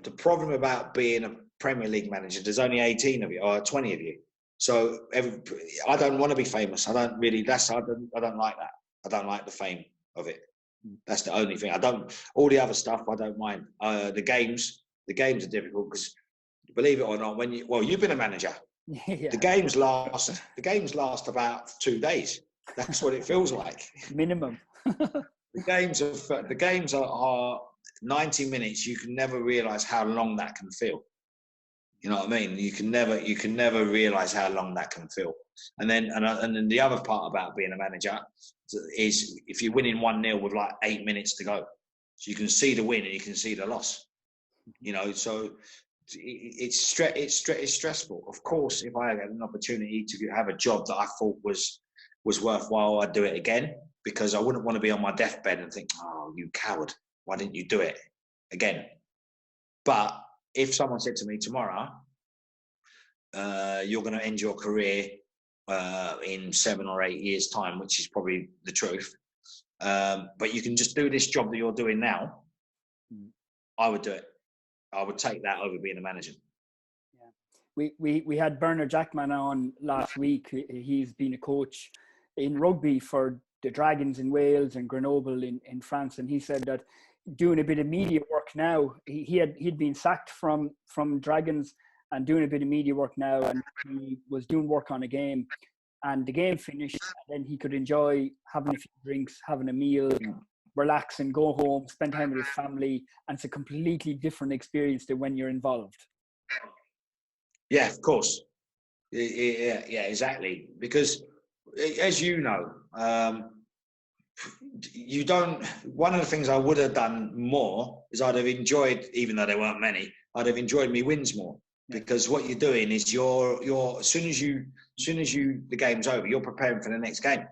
the problem about being a Premier League manager, there's only 18 of you or 20 of you. So I don't want to be famous. I don't like that. I don't like the fame of it. That's the only thing. All the other stuff I don't mind. The games are difficult because, believe it or not, you've been a manager. Yeah. The games last about 2 days. That's what it feels like. Minimum. The games are 90 minutes. You can never realise how long that can feel. You know what I mean? You can never realise how long that can feel. And then the other part about being a manager is if you're winning 1-0 with like 8 minutes to go, so you can see the win and you can see the loss. You know, so it's stressful. Of course, if I had an opportunity to have a job that I thought was worthwhile, I'd do it again, because I wouldn't want to be on my deathbed and think, "Oh, you coward! Why didn't you do it again?" But if someone said to me tomorrow, "You're going to end your career in 7 or 8 years' time," which is probably the truth, but you can just do this job that you're doing now, I would do it. I would take that over being a manager. Yeah, we had Bernard Jackman on last week. He's been a coach in rugby for the Dragons in Wales and Grenoble in France, and he said that doing a bit of media work now, he'd been sacked from Dragons and doing a bit of media work now, and he was doing work on a game, and the game finished, and then he could enjoy having a few drinks, having a meal, relax and go home, spend time with his family, and it's a completely different experience than when you're involved. Yeah, of course. Yeah, exactly. Because as you know, one of the things I would have done more is I'd have enjoyed, even though there weren't many, I'd have enjoyed me wins more. Because what you're doing is you're as soon as the game's over, you're preparing for the next game.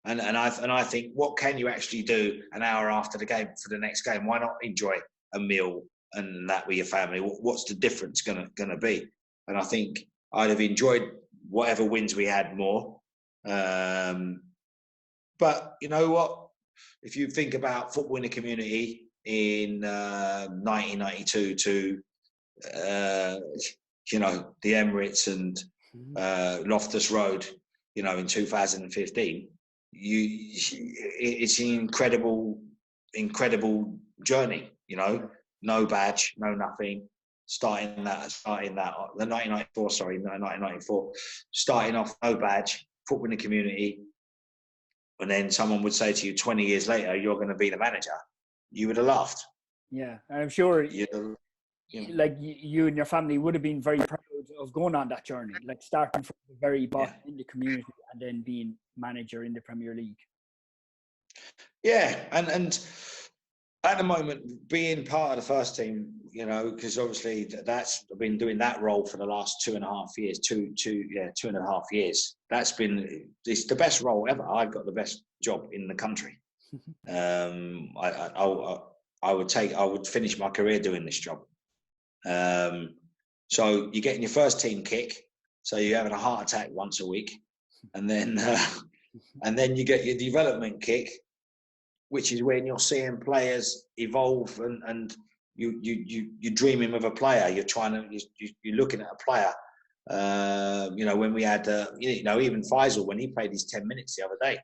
And I think, what can you actually do an hour after the game for the next game? Why not enjoy a meal and that with your family? What's the difference gonna be? And I think I'd have enjoyed whatever wins we had more. But you know what? If you think about football in the community in 1992 to you know, the Emirates and Loftus Road, you know, in 2015. It's an incredible journey, you know, no badge, no nothing, starting that, the 1994, starting off, no badge, football in the community, and then someone would say to you 20 years later, you're going to be the manager, you would have laughed. Yeah, and I'm sure like you and your family would have been very proud of going on that journey, like starting from the very bottom in the community and then being manager in the Premier League. Yeah, and at the moment, being part of the first team, you know, because obviously I've been doing that role for the last 2.5 years, 2.5 years. It's the best role ever. I've got the best job in the country. I would finish my career doing this job. So you're getting your first team kick, so you're having a heart attack once a week, and then And then you get your development kick, which is when you're seeing players evolve and you're dreaming of a player. You're looking at a player. When we had, even Faisal, when he played his 10 minutes the other day,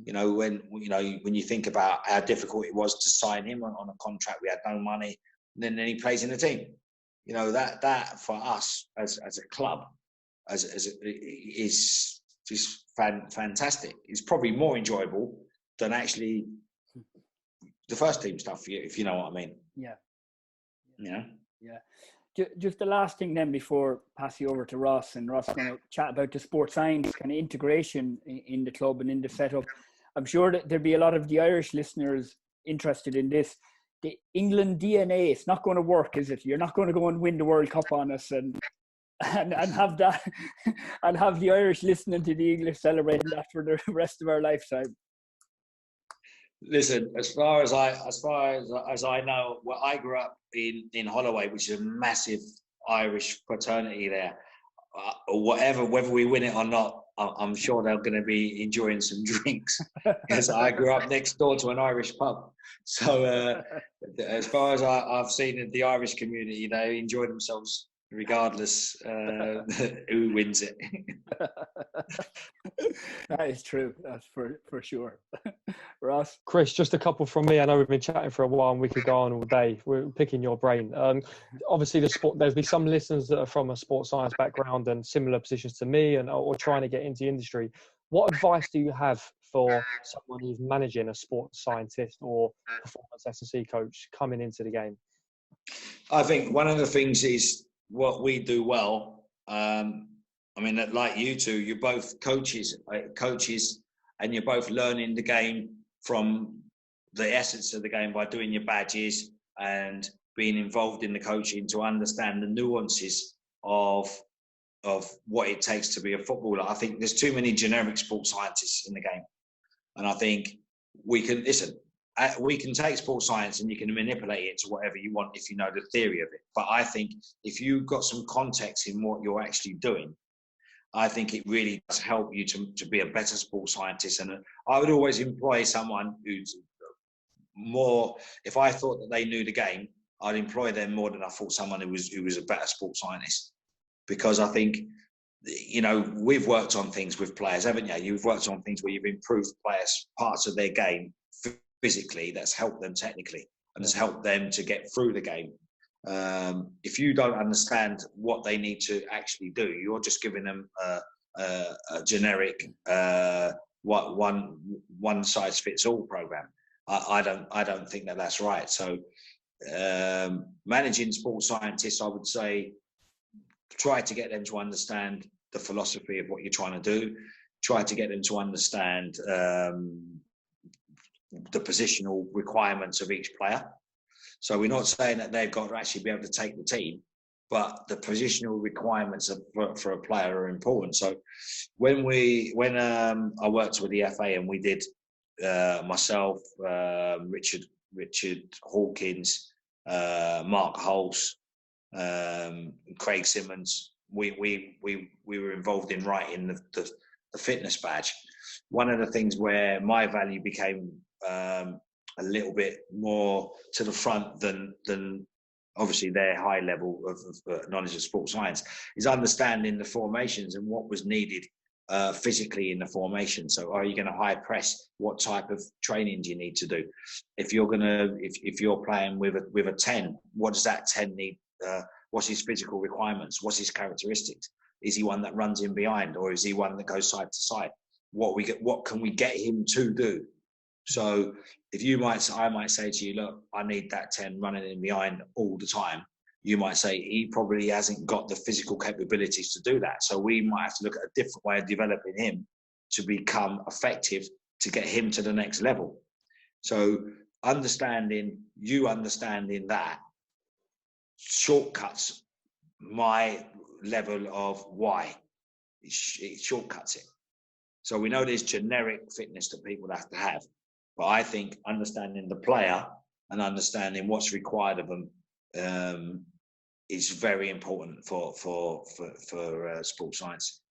when you think about how difficult it was to sign him on a contract, we had no money, and then he plays in the team. That for us as a club, is just fantastic. It's probably more enjoyable than actually the first team stuff, if you know what I mean. Yeah. Yeah. Just the last thing then before passing over to Ross, and Ross is going to chat about the sports science kind of integration in the club and in the setup. I'm sure that there'll be a lot of the Irish listeners interested in this. The England DNA, it's not going to work, is it? You're not going to go and win the World Cup on us and have that and have the Irish listening to the English celebrating that for the rest of our lifetime. Listen, as far as I know, well, I grew up in Holloway, which is a massive Irish fraternity there. Whether we win it or not, I'm sure they're going to be enjoying some drinks, because I grew up next door to an Irish pub. So as far as I've seen the Irish community, they enjoy themselves regardless who wins it. That is true. That's for sure. Ross? Chris, just a couple from me. I know we've been chatting for a while and we could go on all day. We're picking your brain. Obviously, there'll be some listeners that are from a sports science background and similar positions to me or trying to get into the industry. What advice do you have for someone who's managing a sports scientist or performance S&C coach coming into the game? I think one of the things is what we do well. Like you two, you're both coaches, and you're both learning the game from the essence of the game by doing your badges and being involved in the coaching to understand the nuances of what it takes to be a footballer. I think there's too many generic sports scientists in the game, and I think we can take sports science and you can manipulate it to whatever you want if you know the theory of it. But I think if you've got some context in what you're actually doing, I think it really does help you to be a better sports scientist. And I would always employ someone who's more, if I thought that they knew the game, I'd employ them more than I thought someone who was a better sports scientist. Because I think, we've worked on things with players, haven't you? You've worked on things where you've improved players' parts of their game physically, that's helped them technically, and has helped them to get through the game. If you don't understand what they need to actually do, you're just giving them a generic one size fits all program. I don't think that that's right. So managing sports scientists, I would say, try to get them to understand the philosophy of what you're trying to do. Try to get them to understand the positional requirements of each player. So we're not saying that they've got to actually be able to take the team, but the positional requirements for a player are important. So when I worked with the FA and we did myself, Richard Hawkins, Mark Hulse, Craig Simmons, we were involved in writing the fitness badge. One of the things where my value became a little bit more to the front than obviously their high level of knowledge of sports science is understanding the formations and what was needed physically in the formation. So are you going to high press? What type of training do you need to do? If you're playing with a 10, what does that 10 need? What's his physical requirements? What's his characteristics? Is he one that runs in behind, or is he one that goes side to side? What can we get him to do? So I might say to you, look, I need that 10 running in behind all the time. You might say he probably hasn't got the physical capabilities to do that. So we might have to look at a different way of developing him to become effective to get him to the next level. So understanding that shortcuts my level of why. It shortcuts it. So we know there's generic fitness that people have to have. But I think understanding the player and understanding what's required of them is very important for sports science.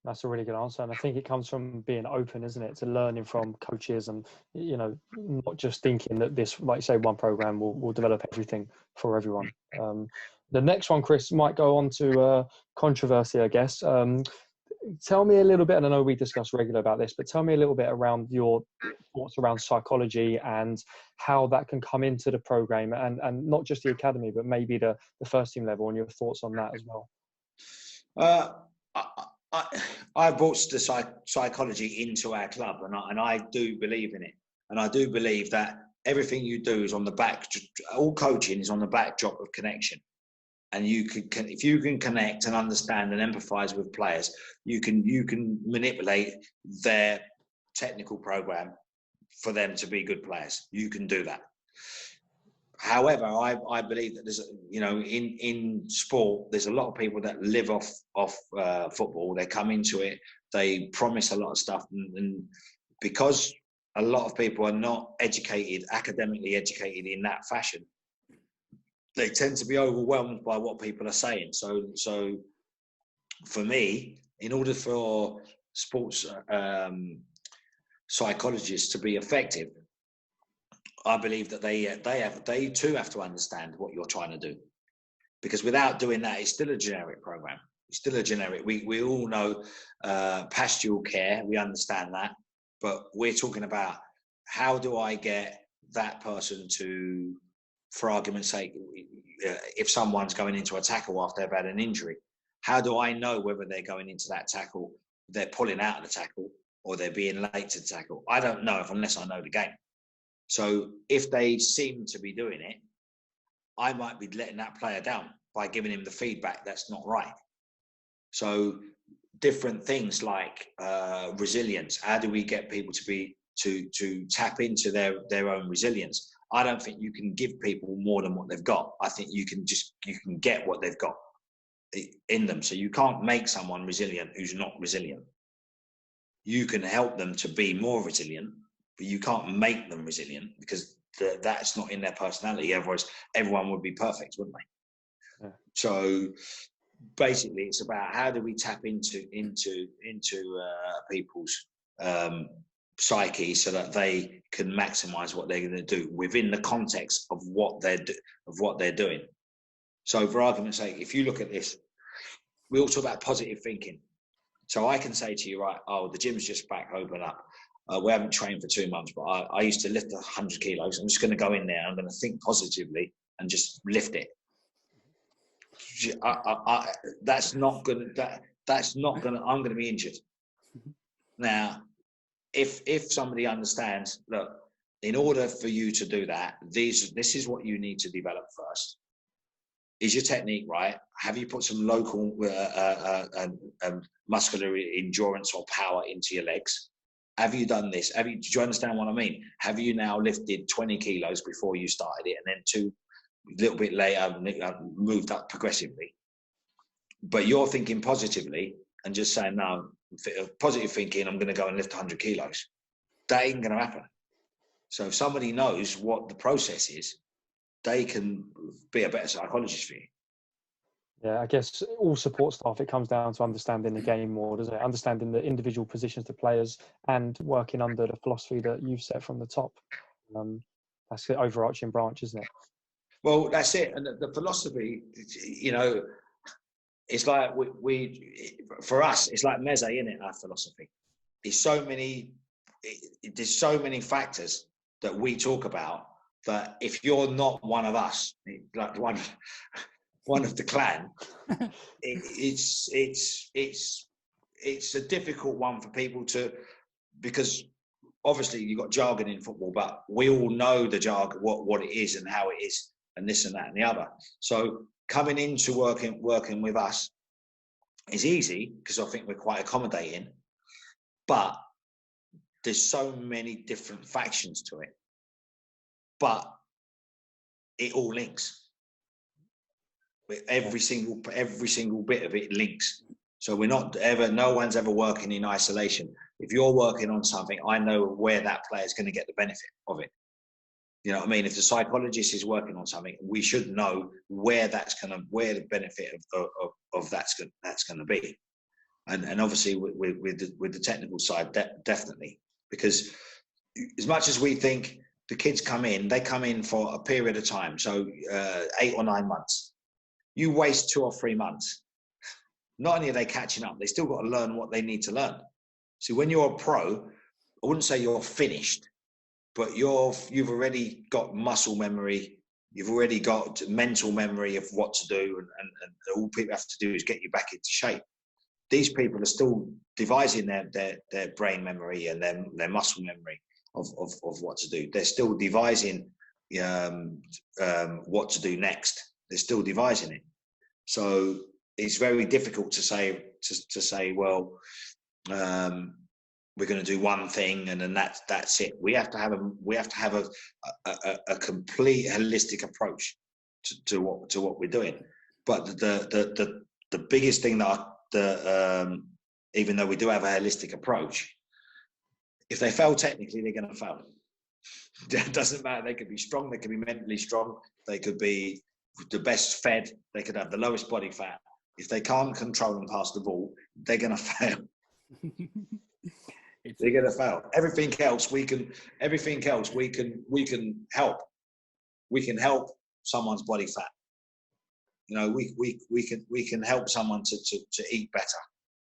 That's a really good answer. And I think it comes from being open, isn't it? To learning from coaches and, you know, not just thinking that this, like say, one program will develop everything for everyone. The next one, Chris, might go on to controversy, I guess. Tell me a little bit, and I know we discuss regularly about this, but tell me a little bit around your thoughts around psychology and how that can come into the program, and not just the academy, but maybe the first team level, and your thoughts on that as well. I brought the psychology into our club, and I do believe in it. And I do believe that everything you do is on the back. All coaching is on the backdrop of connection. And if you can connect and understand and empathise with players, you can manipulate their technical program for them to be good players. You can do that. However, I believe that there's, you know, in sport, there's a lot of people that live off football. They come into it, they promise a lot of stuff, and because a lot of people are not academically educated in that fashion, they tend to be overwhelmed by what people are saying. So for me, in order for sports psychologists to be effective, I believe that they too have to understand what you're trying to do, because without doing that, it's still a generic program. It's still a generic. We all know pastoral care. We understand that, but we're talking about how do I get that person to, for argument's sake, if someone's going into a tackle after they've had an injury, how do I know whether they're going into that tackle, they're pulling out of the tackle, or they're being late to the tackle? I don't know unless I know the game. So if they seem to be doing it, I might be letting that player down by giving him the feedback that's not right. So different things like resilience. How do we get people to tap into their own resilience? I don't think you can give people more than what they've got. I think you can get what they've got in them. So you can't make someone resilient who's not resilient. You can help them to be more resilient, but you can't make them resilient, because that's not in their personality. Otherwise, everyone would be perfect, wouldn't they? Yeah. So basically, it's about how do we tap into people's psyche so that they can maximise what they're going to do within the context of what they're doing. So, for argument's sake, if you look at this, we all talk about positive thinking. So I can say to you, right, oh, the gym's just back open up. We haven't trained for 2 months, but I used to lift 100 kilos. I'm just going to go in there. I'm going to think positively and just lift it. That's not going to. I'm going to be injured. Now, if somebody understands, look, in order for you to do that, this is what you need to develop first. Is your technique right? Have you put some local muscular endurance or power into your legs? Have you done this? Do you understand what I mean? Have you now lifted 20 kilos before you started it, and then a little bit later moved up progressively? But you're thinking positively and just saying, no, positive thinking, I'm going to go and lift 100 kilos. That ain't going to happen. So if somebody knows what the process is, they can be a better psychologist for you. Yeah, I guess all support staff, it comes down to understanding the game more, doesn't it? Understanding the individual positions of players and working under the philosophy that you've set from the top. That's the overarching branch, isn't it? Well, that's it. And the philosophy, you know, it's like for us, it's like meze, isn't it? Our philosophy. There's so many factors that we talk about that if you're not one of us, like one of the clan, it's a difficult one for people to, because obviously you've got jargon in football, but we all know the jargon, what it is and how it is, and this and that and the other. So coming into working with us is easy because I think we're quite accommodating, but there's so many different factions to it, but it all links. Every single bit of it links. So no one's ever working in isolation. If you're working on something, I know where that player is going to get the benefit of it. You know what I mean? If the psychologist is working on something, we should know where the benefit of that's going to be. and obviously with the technical side, definitely, because as much as we think the kids they come in for a period of time, so 8 or 9 months. You waste 2 or 3 months. Not only are they catching up, they still got to learn what they need to learn. See, when you're a pro, I wouldn't say you're finished, but you've already got muscle memory. You've already got mental memory of what to do, and all people have to do is get you back into shape. These people are still devising their brain memory and their muscle memory of what to do. They're still devising what to do next. They're still devising it. So it's very difficult to say, well, we're going to do one thing and then that's it. We have to have a complete holistic approach to what we're doing. But the biggest thing even though we do have a holistic approach, if they fail technically, they're going to fail. It doesn't matter. They could be strong. They could be mentally strong. They could be the best fed. They could have the lowest body fat. If they can't control and pass the ball, they're going to fail. They're going to fail. Everything else we can help. We can help someone's body fat. You know, we can help someone to eat better.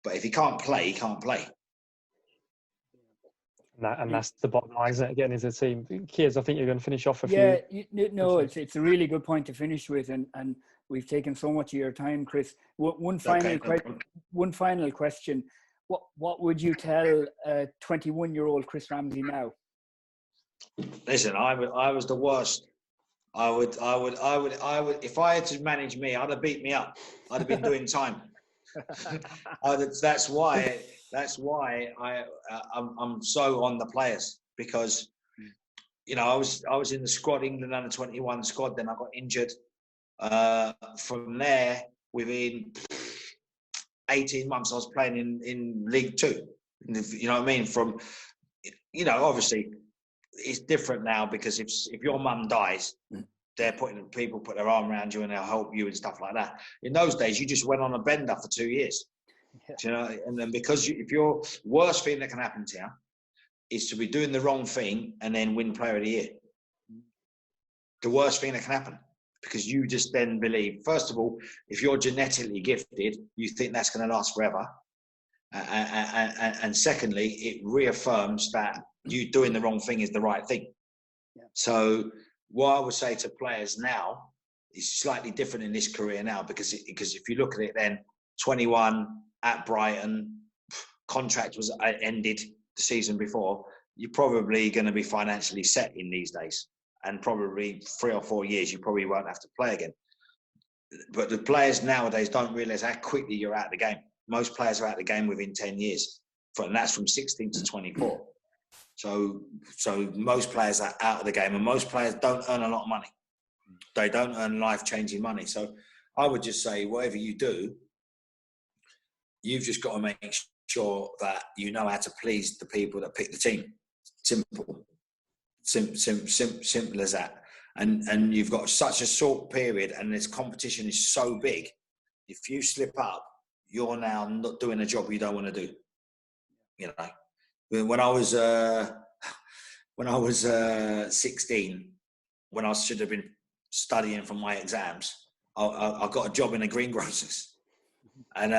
But if he can't play, he can't play. And that's the bottom line, isn't it? Again, as a team. Kids, I think you're going to finish off a few. Yeah, no, it's a really good point to finish with, and we've taken so much of your time, Chris. One final question: What would you tell a 21-year-old Chris Ramsey now? Listen, I was the worst. I would. If I had to manage me, I'd have beat me up. I'd have been doing time. That's why I'm so on the players, because you know I was in the squad, England under-21 squad. Then I got injured. From there, within 18 months, I was playing in League Two. You know what I mean? From, you know, obviously it's different now, because if your mum dies, people put their arm around you and they'll help you and stuff like that. In those days, you just went on a bender for 2 years. Yeah. You know, and then because if your worst thing that can happen to you is to be doing the wrong thing and then win Player of the Year. The worst thing that can happen, because you just then believe, first of all, if you're genetically gifted, you think that's going to last forever. And secondly, it reaffirms that you doing the wrong thing is the right thing. Yeah. So what I would say to players now is slightly different in this career now, because if you look at it then, 21 at Brighton, contract was ended the season before, you're probably going to be financially set in these days. And probably 3 or 4 years, you probably won't have to play again. But the players nowadays don't realise how quickly you're out of the game. Most players are out of the game within 10 years. And that's from 16 to 24. So most players are out of the game, and most players don't earn a lot of money. They don't earn life-changing money. So I would just say, whatever you do, you've just got to make sure that you know how to please the people that pick the team. Simple as that. And you've got such a short period, and this competition is so big. If you slip up, you're now not doing a job you don't want to do. You know, when I was 16, when I should have been studying for my exams, I got a job in a greengrocers, and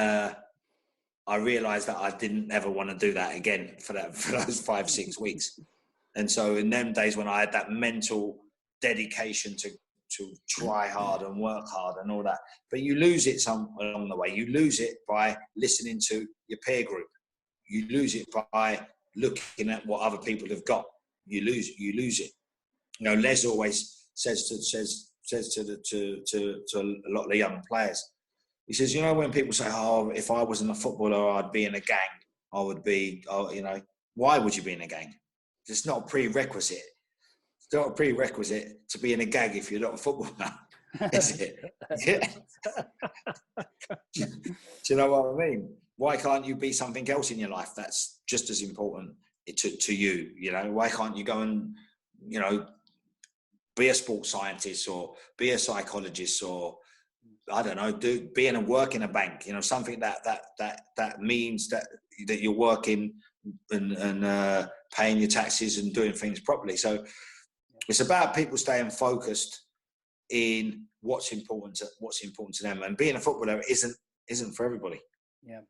I realised that I didn't ever want to do that again for those 5-6 weeks. And so in them days when I had that mental dedication to try hard and work hard and all that, but you lose it along the way. You lose it by listening to your peer group. You lose it by looking at what other people have got. You lose it. You know, Les always says to a lot of the young players, he says, you know, when people say, oh, if I wasn't a footballer, I'd be in a gang. I would be, you know, why would you be in a gang? It's not a prerequisite. It's not a prerequisite to be in a gang if you're not a footballer, is it? Yeah. Do you know what I mean? Why can't you be something else in your life that's just as important to you? You know, why can't you go and, you know, be a sports scientist or be a psychologist or I don't know, being and work in a bank, you know, something that means that you're working and paying your taxes and doing things properly. So it's about people staying focused in what's important to them, and being a footballer isn't for everybody. Yeah.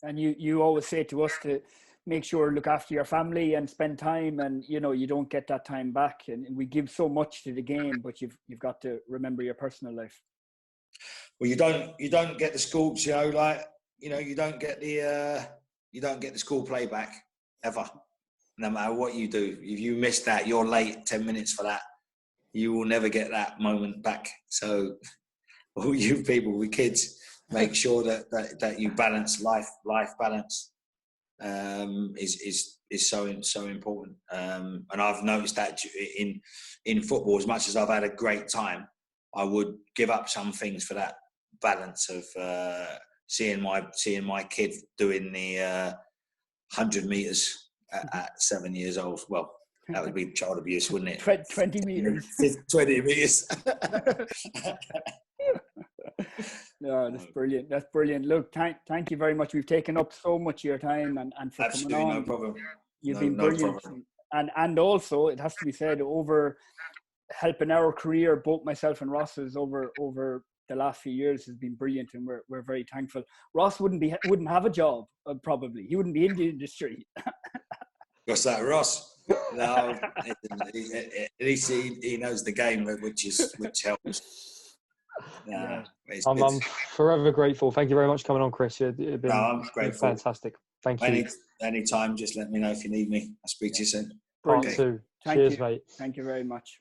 And you always say to us to make sure look after your family and spend time, and you know, you don't get that time back, and we give so much to the game, but you've got to remember your personal life. Well, you don't get the school, you know, like, you know, you don't get the school playback ever, no matter what you do. If you miss that, you're late 10 minutes for that. You will never get that moment back. So, all you people with kids, make sure that you balance life balance is so important. And I've noticed that in football, as much as I've had a great time, I would give up some things for that balance of seeing my kid doing the 100 meters at 7 years old. Well, that would be child abuse, wouldn't it? 20 meters. 20 meters. No, that's brilliant. That's brilliant. Look, thank you very much. We've taken up so much of your time and for Absolutely, coming on. no problem. You've been brilliant. And also, it has to be said, over helping our career, both myself and Ross's, over the last few years has been brilliant, and we're very thankful. Ross wouldn't have a job, probably. He wouldn't be in the industry. What's that, Ross? No, at least he knows the game, which helps. Yeah. I'm forever grateful. Thank you very much for coming on, Chris. You've been fantastic. Thank you. Anytime, just let me know if you need me. I'll speak to you soon. Part 2. Cheers, mate. Thank you very much.